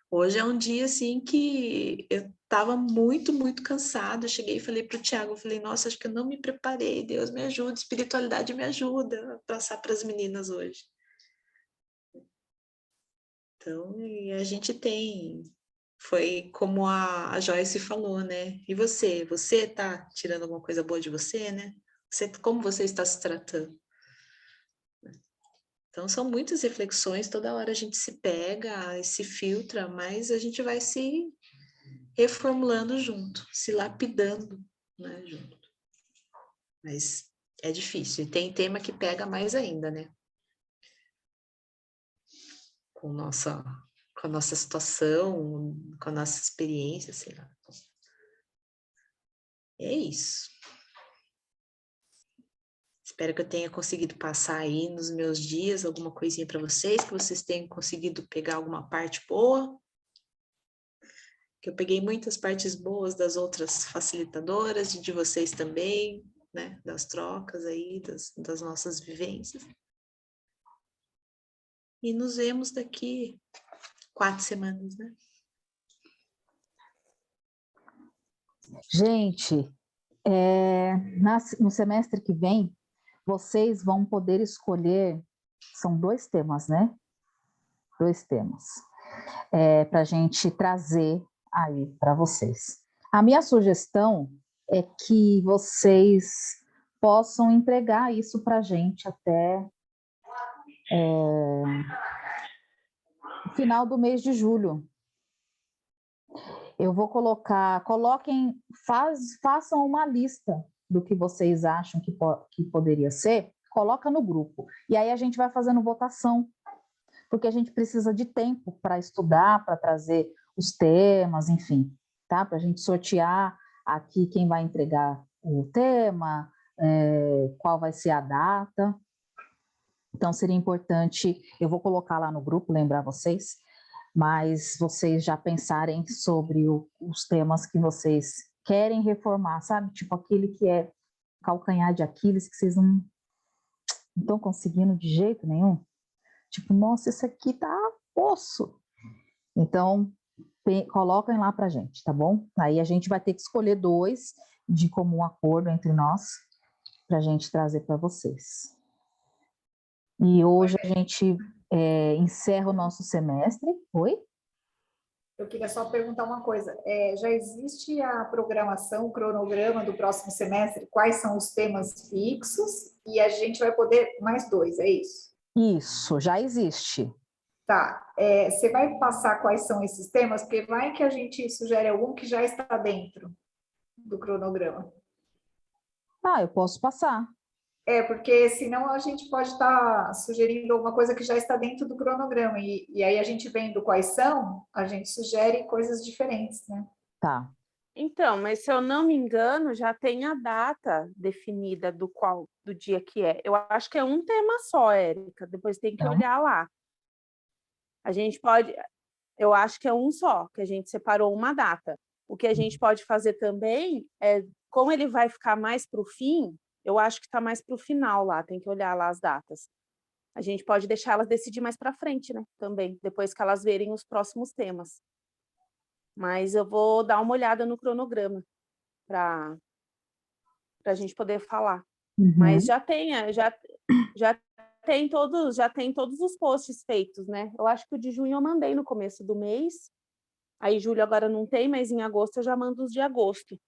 Hoje é um dia, assim, que eu estava muito, muito cansada. Eu cheguei e falei para o Tiago, eu falei, nossa, acho que eu não me preparei. Deus me ajuda, espiritualidade me ajuda a passar para as meninas hoje. Então, e a gente tem... Foi como a Joyce falou, né? E você? Você está tirando alguma coisa boa de você, né? Como você está se tratando? Então, são muitas reflexões. Toda hora a gente se pega, se filtra, mas a gente vai se reformulando junto, se lapidando, né, junto. Mas é difícil, e tem tema que pega mais ainda, né? Com a nossa situação, com a nossa experiência, sei lá. É isso. Espero que eu tenha conseguido passar aí nos meus dias alguma coisinha para vocês, que vocês tenham conseguido pegar alguma parte boa. Que eu peguei muitas partes boas das outras facilitadoras, de vocês também, né? Das trocas aí, das nossas vivências. E nos vemos daqui 4 semanas, né? Gente, no semestre que vem, vocês vão poder escolher, são 2 temas, né? 2 temas, para a gente trazer aí para vocês. A minha sugestão é que vocês possam entregar isso para a gente até o final do mês de julho. Eu vou façam uma lista do que vocês acham que poderia ser, coloca no grupo. E aí a gente vai fazendo votação, porque a gente precisa de tempo para estudar, para trazer os temas, enfim, tá? Para a gente sortear aqui quem vai entregar o tema, qual vai ser a data. Então, seria importante, eu vou colocar lá no grupo, lembrar vocês, mas vocês já pensarem sobre os temas que vocês querem reformar, sabe? Tipo aquele que é calcanhar de Aquiles, que vocês não estão conseguindo de jeito nenhum. Tipo, nossa, esse aqui tá osso. Então, coloquem lá pra gente, tá bom? Aí a gente vai ter que escolher 2 de comum acordo entre nós pra gente trazer para vocês. E hoje a gente encerra o nosso semestre. Oi? Eu queria só perguntar uma coisa. Já existe a programação, o cronograma do próximo semestre? Quais são os temas fixos? E a gente vai poder mais 2, é isso? Isso, já existe. Tá. Você vai passar quais são esses temas? Porque vai que a gente sugere algum que já está dentro do cronograma. Eu posso passar. Porque senão a gente pode estar sugerindo alguma coisa que já está dentro do cronograma. E aí a gente vendo quais são, a gente sugere coisas diferentes, né? Tá. Então, mas se eu não me engano, já tem a data definida do dia que é. Eu acho que é um tema só, Érica. Depois tem que olhar lá. A gente pode. Eu acho que é um só, que a gente separou uma data. O que a gente pode fazer também é, como ele vai ficar mais para o fim, eu acho que está mais para o final lá, tem que olhar lá as datas. A gente pode deixar elas decidir mais para frente, né? Também, depois que elas verem os próximos temas. Mas eu vou dar uma olhada no cronograma para a gente poder falar. Uhum. Mas já tem todos os posts feitos, né? Eu acho que o de junho eu mandei no começo do mês. Aí julho agora não tem, mas em agosto eu já mando os de agosto.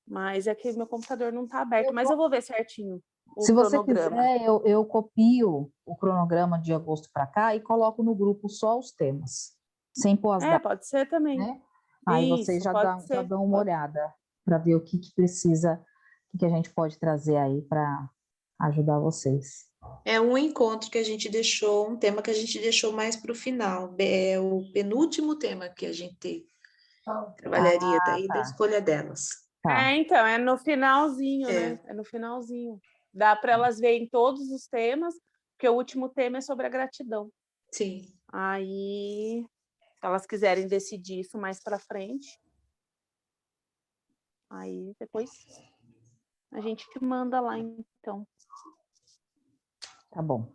Mas é que meu computador não está aberto, mas eu vou ver certinho o Se você cronograma. quiser, eu copio o cronograma de agosto para cá e coloco no grupo só os temas, sem pôr as datas, Pode ser também. né? Aí vocês Isso, já pode ser. dão uma olhada para ver o que precisa, o que a gente pode trazer aí para ajudar vocês. É um encontro que a gente deixou, um tema que a gente deixou mais para o final. É o penúltimo tema que a gente trabalharia daí da escolha delas. Tá. Então, é no finalzinho, né? É no finalzinho. Dá para elas verem todos os temas, porque o último tema é sobre a gratidão. Sim. Aí, se elas quiserem decidir isso mais para frente, aí depois a gente manda lá, então. Tá bom.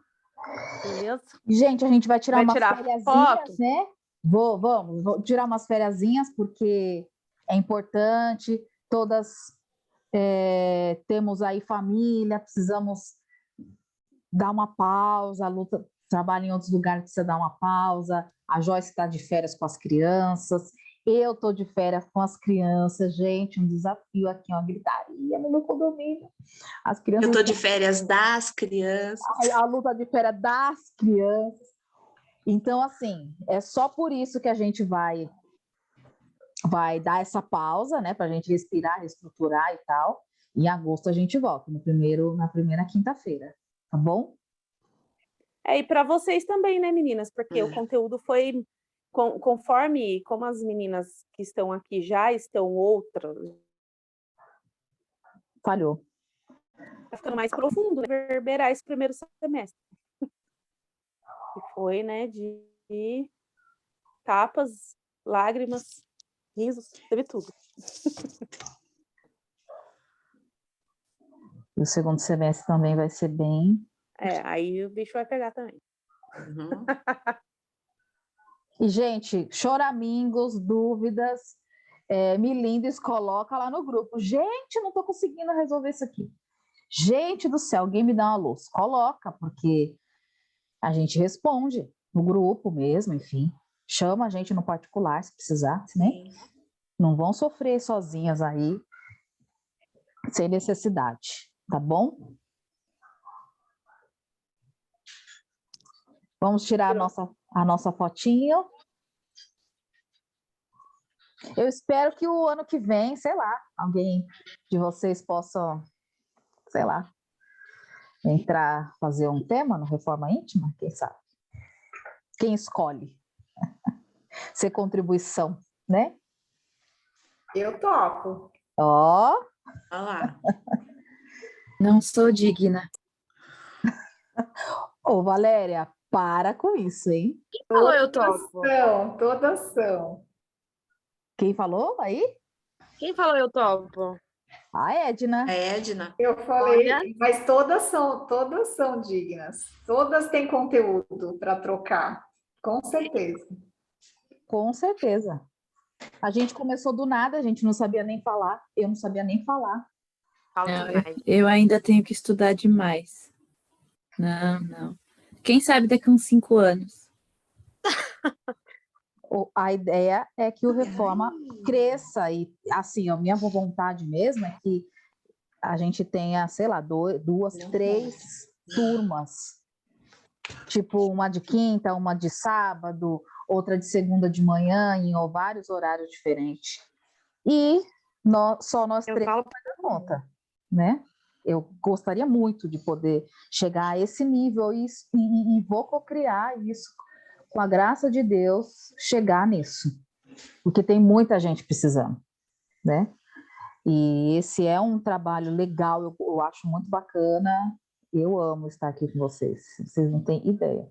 Beleza? Gente, a gente vai tirar umas tirar fériasinhas, foto? né? Vou tirar umas fériasinhas, porque é importante, todas temos aí família, precisamos dar uma pausa, a Luta trabalha em outros lugares, precisa dar uma pausa, a Joyce está de férias com as crianças, eu estou de férias com as crianças, gente, um desafio aqui, uma gritaria no meu condomínio. As crianças Eu estou de férias das crianças. A Luta de férias das crianças. Então, assim, é só por isso que a gente vai dar essa pausa, né, para a gente respirar, reestruturar e tal. Em agosto a gente volta, na primeira quinta-feira, tá bom? E para vocês também, né, meninas? Porque o conteúdo foi conforme, como as meninas que estão aqui já estão outras. Falhou. Tá ficando mais profundo, né? Reverberar esse primeiro semestre. Que foi, né, de tapas, lágrimas, risos, teve tudo. E o segundo semestre também vai ser bem... Aí o bicho vai pegar também. Uhum. E, gente, choramingos, dúvidas, milindres, coloca lá no grupo. Gente, não estou conseguindo resolver isso aqui. Gente do céu, alguém me dá uma luz. Coloca, porque a gente responde no grupo mesmo, enfim. Chama a gente no particular, se precisar, né? Não vão sofrer sozinhas aí, sem necessidade, tá bom? Vamos tirar a nossa fotinho. Eu espero que o ano que vem, sei lá, alguém de vocês possa, sei lá, fazer um tema no Reforma Íntima, quem sabe? Quem escolhe? Ser contribuição, né? Eu topo. Ó. Olha lá. Não sou digna. Ô, Valéria, para com isso, hein? Quem falou eu topo? Todas são. Quem falou aí? Quem falou eu topo? A Edna. A Edna. Eu falei, mas todas são dignas. Todas têm conteúdo para trocar, com certeza. Com certeza. A gente começou do nada, a gente não sabia nem falar. Eu não sabia nem falar. Eu ainda tenho que estudar demais. Não. Quem sabe daqui a uns 5 anos. A ideia é que o Reforma cresça e, assim, a minha vontade mesmo é que a gente tenha, sei lá, duas, três turmas, tipo uma de quinta, uma de sábado, outra de segunda de manhã, em vários horários diferentes. E só nós três vai dar conta, né? Eu gostaria muito de poder chegar a esse nível e vou cocriar isso, com a graça de Deus, chegar nisso. Porque tem muita gente precisando, né? E esse é um trabalho legal, eu acho muito bacana. Eu amo estar aqui com vocês não têm ideia.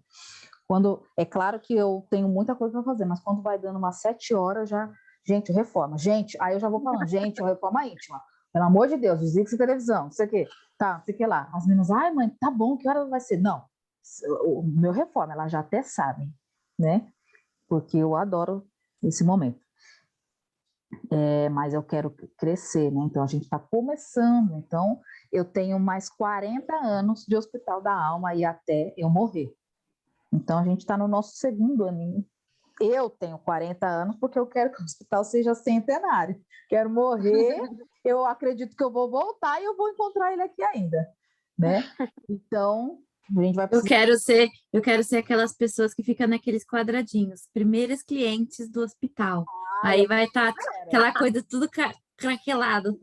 É claro que eu tenho muita coisa para fazer, mas quando vai dando umas 7 horas, já... Gente, reforma. Gente, aí eu já vou falando, gente, reforma íntima. Pelo amor de Deus, desliga essa televisão, não sei o quê. Tá, não sei o que lá. As meninas, ai, mãe, tá bom, que hora vai ser? Não, o meu reforma, elas já até sabem, né? Porque eu adoro esse momento. Mas eu quero crescer, né? Então a gente está começando. Então eu tenho mais 40 anos de Hospital da Alma e até eu morrer. Então a gente está no nosso segundo aninho. Eu tenho 40 anos porque eu quero que o hospital seja centenário. Quero morrer, eu acredito que eu vou voltar e eu vou encontrar ele aqui ainda, né? Então, a gente vai precisar... Eu quero ser aquelas pessoas que ficam naqueles quadradinhos, primeiros clientes do hospital. Aí vai estar aquela coisa tudo craquelado.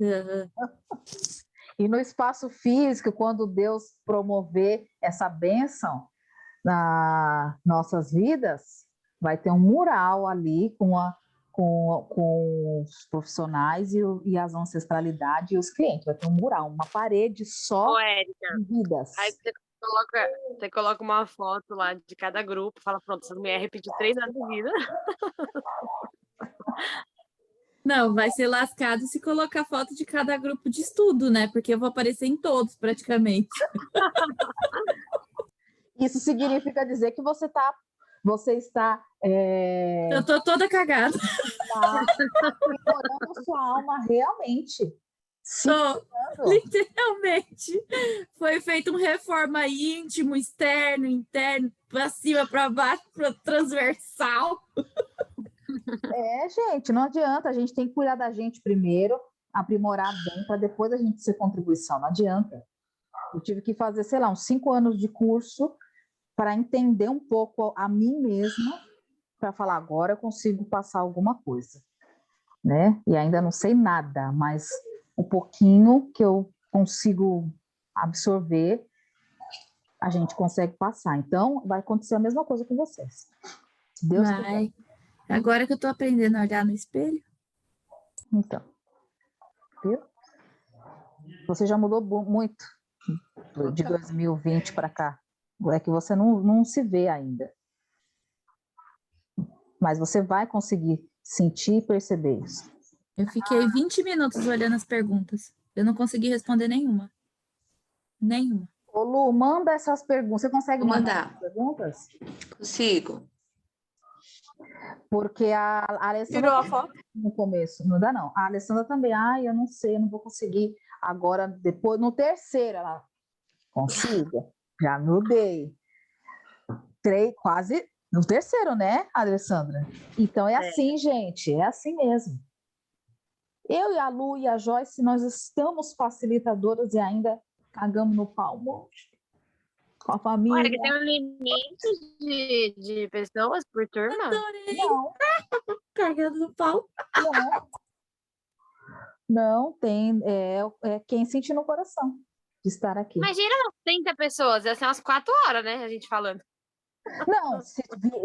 E no espaço físico, quando Deus promover essa bênção nas nossas vidas, vai ter um mural ali com os profissionais e as ancestralidades e os clientes. Vai ter um mural, uma parede só de vidas. Aí você coloca uma foto lá de cada grupo, fala, pronto, essa mulher repetiu 3 anos de vida. Não, vai ser lascado se colocar foto de cada grupo de estudo, né? Porque eu vou aparecer em todos, praticamente. Isso significa dizer que você está... Eu tô toda cagada. Melhorando sua alma realmente. Literalmente. Foi feito um reforma íntimo, externo, interno, para cima, para baixo, transversal. Gente, não adianta. A gente tem que cuidar da gente primeiro, aprimorar bem, para depois a gente ser contribuição. Não adianta. Eu tive que fazer, sei lá, uns 5 anos de curso para entender um pouco a mim mesma, para falar, agora eu consigo passar alguma coisa, né? E ainda não sei nada, mas o pouquinho que eu consigo absorver, a gente consegue passar. Então, vai acontecer a mesma coisa com vocês. Se Deus quiser. Agora que eu tô aprendendo a olhar no espelho. Então, viu? Você já mudou muito de 2020 para cá. É que você não se vê ainda. Mas você vai conseguir sentir e perceber isso. Eu fiquei 20 minutos olhando as perguntas. Eu não consegui responder nenhuma. Nenhuma. Ô Lu, manda essas perguntas. Você consegue mandar essas perguntas? Consigo. Porque a Alessandra... Tirou a foto? No começo, não dá não. A Alessandra também, eu não sei, eu não vou conseguir. Agora, depois, no terceiro, ela... Consiga? Já mudei. Quase... No terceiro, né, Alessandra? Então, assim, gente, é assim mesmo. Eu e a Lu e a Joyce, nós estamos facilitadoras e ainda cagamos no pau, com a família. Olha, que tem um limite de pessoas por turma? Adorei. Não. Cagando no pau. Não, tem. É quem sente no coração de estar aqui. Imagina umas 30 pessoas, ia ser umas 4 horas, né, a gente falando. Não,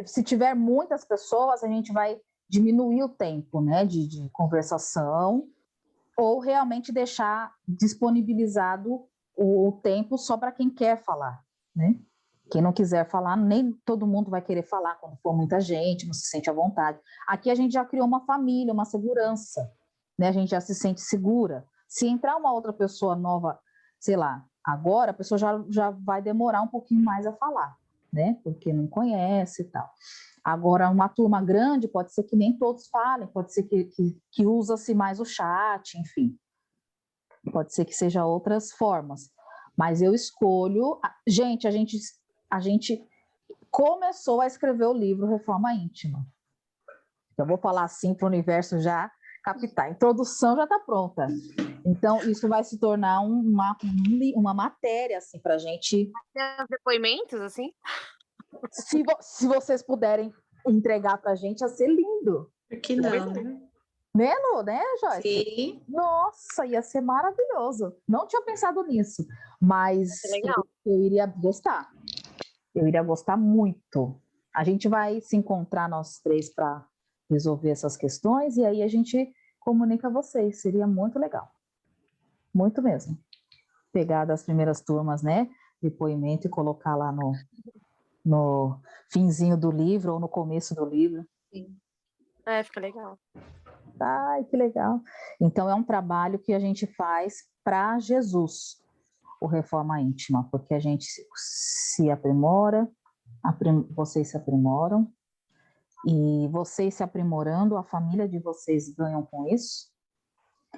se tiver muitas pessoas, a gente vai diminuir o tempo, né, de conversação, ou realmente deixar disponibilizado o tempo só para quem quer falar, né? Quem não quiser falar, nem todo mundo vai querer falar quando for muita gente, não se sente à vontade. Aqui a gente já criou uma família, uma segurança, né? A gente já se sente segura. Se entrar uma outra pessoa nova, sei lá, agora a pessoa já vai demorar um pouquinho mais a falar, né? Porque não conhece e tal. Agora, uma turma grande, pode ser que nem todos falem, pode ser que usa-se mais o chat, enfim. Pode ser que seja outras formas. Mas eu escolho... Gente, a gente começou a escrever o livro Reforma Íntima. Eu vou falar assim para o universo já captar. A introdução já está pronta. Então, isso vai se tornar uma matéria, assim, para a gente... Tem os depoimentos, assim? Se vocês puderem entregar para a gente, ia ser lindo. Por que não, né? Né, Lu, né, Joyce? Sim. Nossa, ia ser maravilhoso. Não tinha pensado nisso, mas Legal. eu iria gostar. Eu iria gostar muito. A gente vai se encontrar nós três para resolver essas questões e aí a gente comunica a vocês. Seria muito legal. Muito mesmo. Pegar das primeiras turmas, né? Depoimento e colocar lá no finzinho do livro ou no começo do livro. É, fica legal. Ai, que legal. Então, é um trabalho que a gente faz para Jesus, o Reforma Íntima, porque a gente se aprimora, vocês se aprimoram, e vocês se aprimorando, a família de vocês ganham com isso,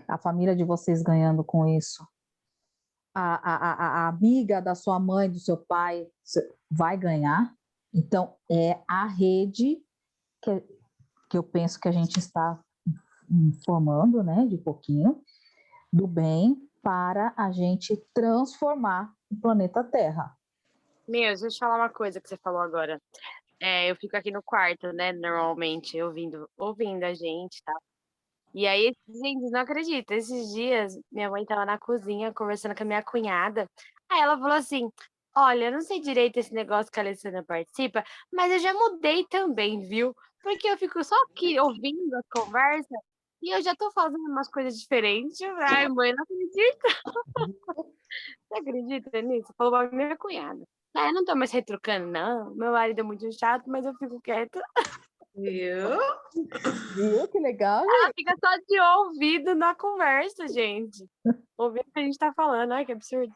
a família de vocês ganhando com isso, a amiga da sua mãe, do seu pai, vai ganhar. Então, é a rede que eu penso que a gente está formando, né, de pouquinho, do bem para a gente transformar o planeta Terra. Meu, deixa eu te falar uma coisa que você falou agora. Eu fico aqui no quarto, né, normalmente, ouvindo a gente, tá? E aí, gente, não acredito, esses dias minha mãe tava na cozinha conversando com a minha cunhada, aí ela falou assim, olha, eu não sei direito esse negócio que a Alessandra participa, mas eu já mudei também, viu? Porque eu fico só aqui ouvindo a conversa e eu já tô fazendo umas coisas diferentes. Ai, mãe, não acredito. Você acredita nisso? Falou pra minha cunhada. Ah, eu não tô mais retrucando, não. Meu marido é muito chato, mas eu fico quieta. Viu? Viu que legal, Ela fica só de ouvido na conversa, gente. Ouvindo o que a gente tá falando. Ai, que absurdo.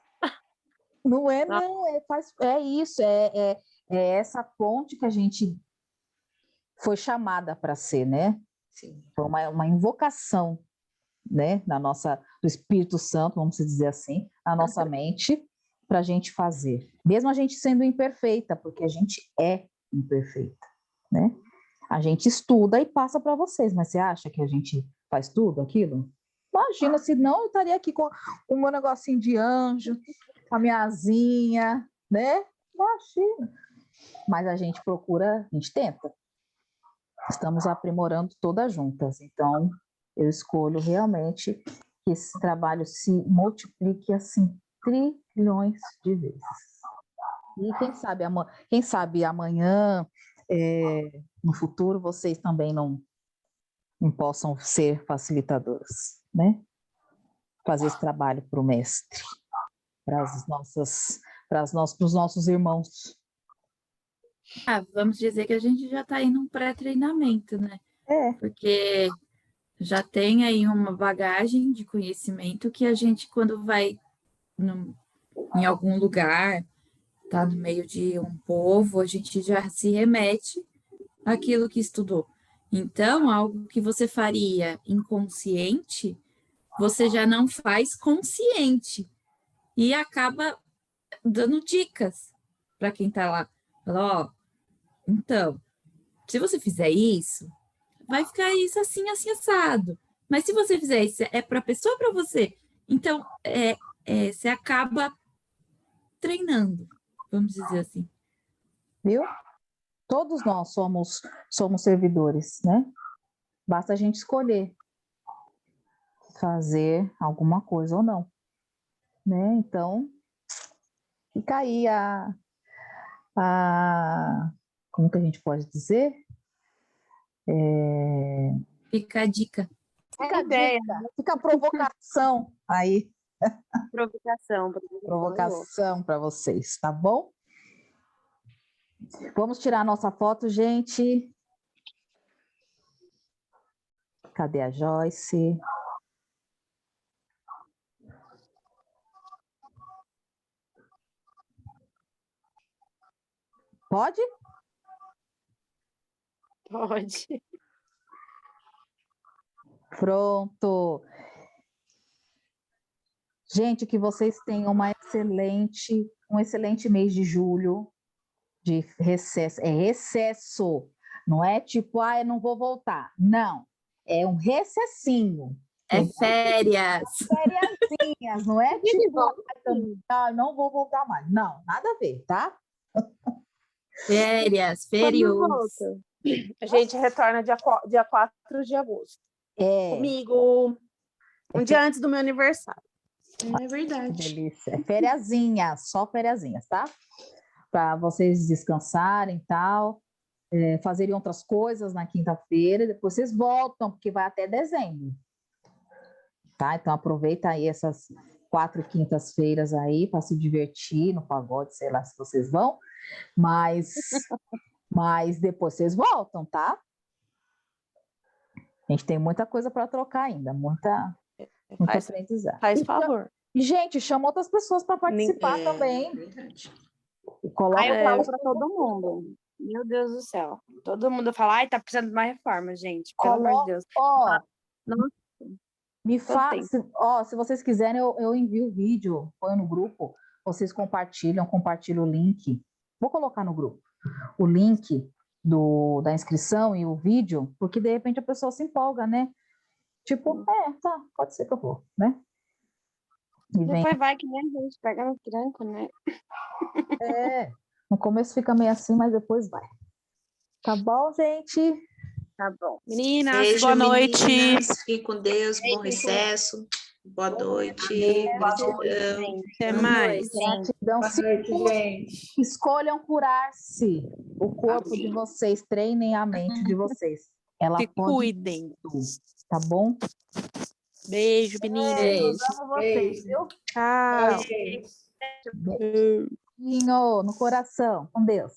Não é, Nossa. não, é isso, é essa ponte que a gente foi chamada para ser, né? Sim. Foi uma invocação, né, do Espírito Santo, vamos dizer assim, na nossa mente, para a gente fazer. Mesmo a gente sendo imperfeita, porque a gente é imperfeita, né? A gente estuda e passa para vocês, mas você acha que a gente faz tudo aquilo? Imagina, se não, eu estaria aqui com o meu negocinho de anjo, com a minha asinha, né? Imagina. Mas a gente procura, a gente tenta. Estamos aprimorando todas juntas. Então, eu escolho realmente que esse trabalho se multiplique assim trilhões de vezes. E quem sabe amanhã, no futuro, vocês também não possam ser facilitadoras, né? Fazer esse trabalho para o mestre, para os nossos irmãos. Vamos dizer que a gente já está aí num pré-treinamento, né? Porque já tem aí uma bagagem de conhecimento que a gente, quando vai em algum lugar, tá no meio de um povo, a gente já se remete àquilo que estudou. Então, algo que você faria inconsciente, você já não faz consciente e acaba dando dicas para quem está lá. Fala, ó, então, se você fizer isso, vai ficar isso assim, assim, assado. Mas se você fizer isso, é para a pessoa ou para você? Então, você acaba treinando, vamos dizer assim. Viu? Todos nós somos servidores, né? Basta a gente escolher fazer alguma coisa ou não, né? Então, fica aí como que a gente pode dizer? Fica a dica. Fica a ideia. dica, fica a provocação aí. Provocação para vocês, tá bom? Vamos tirar a nossa foto, gente. Cadê a Joyce? Pode? Pode. Pronto. Gente, que vocês tenham um excelente mês de julho, de recesso. É recesso. Não é tipo, eu não vou voltar. Não, é um recessinho. É férias. Fériasinhas, não é tipo, não vou voltar mais. Não, nada a ver, tá? Férias, Quando ferios. volta? A gente retorna dia 4 de agosto. É, Comigo, um dia antes do meu aniversário. É que verdade. delícia. É fériasinhas, só fériasinhas, tá? Para vocês descansarem e tal, fazerem outras coisas na quinta-feira, depois vocês voltam, porque vai até dezembro. Tá? Então aproveita aí essas 4 quintas-feiras aí para se divertir no pagode, sei lá se vocês vão, mas depois vocês voltam, tá? A gente tem muita coisa para trocar ainda, muito aprendizado. Faz favor. E, gente, chama outras pessoas para participar também. Verdade. Coloca Aí eu lá falo para todo mundo. Meu Deus do céu. Todo mundo fala, tá precisando de uma reforma, gente. Pelo amor de Deus. Ó, Nossa, me todo fala, tempo. se vocês quiserem, eu envio o vídeo, põe no grupo, vocês compartilham o link. Vou colocar no grupo o link da inscrição e o vídeo, porque de repente a pessoa se empolga, né? Tipo, tá, pode ser que eu vou, né? E vem, Depois vai que nem a gente pega no tranco, né? no começo fica meio assim, mas depois vai. Tá bom, gente? Tá bom. Meninas, Beijo, boa noite. meninas. Fiquem com Deus. Bom recesso. Boa noite. Gratidão. Até mais. Gratidão. Boa noite, gente. Escolham curar-se. O corpo de vocês, treinem a mente de vocês. Ela Se pode cuidem. tudo, tá bom? Beijo, meninas. Beijo. Amo vocês, Beijo. viu? Tchau. Beijo. Beijinho no coração. Com Deus.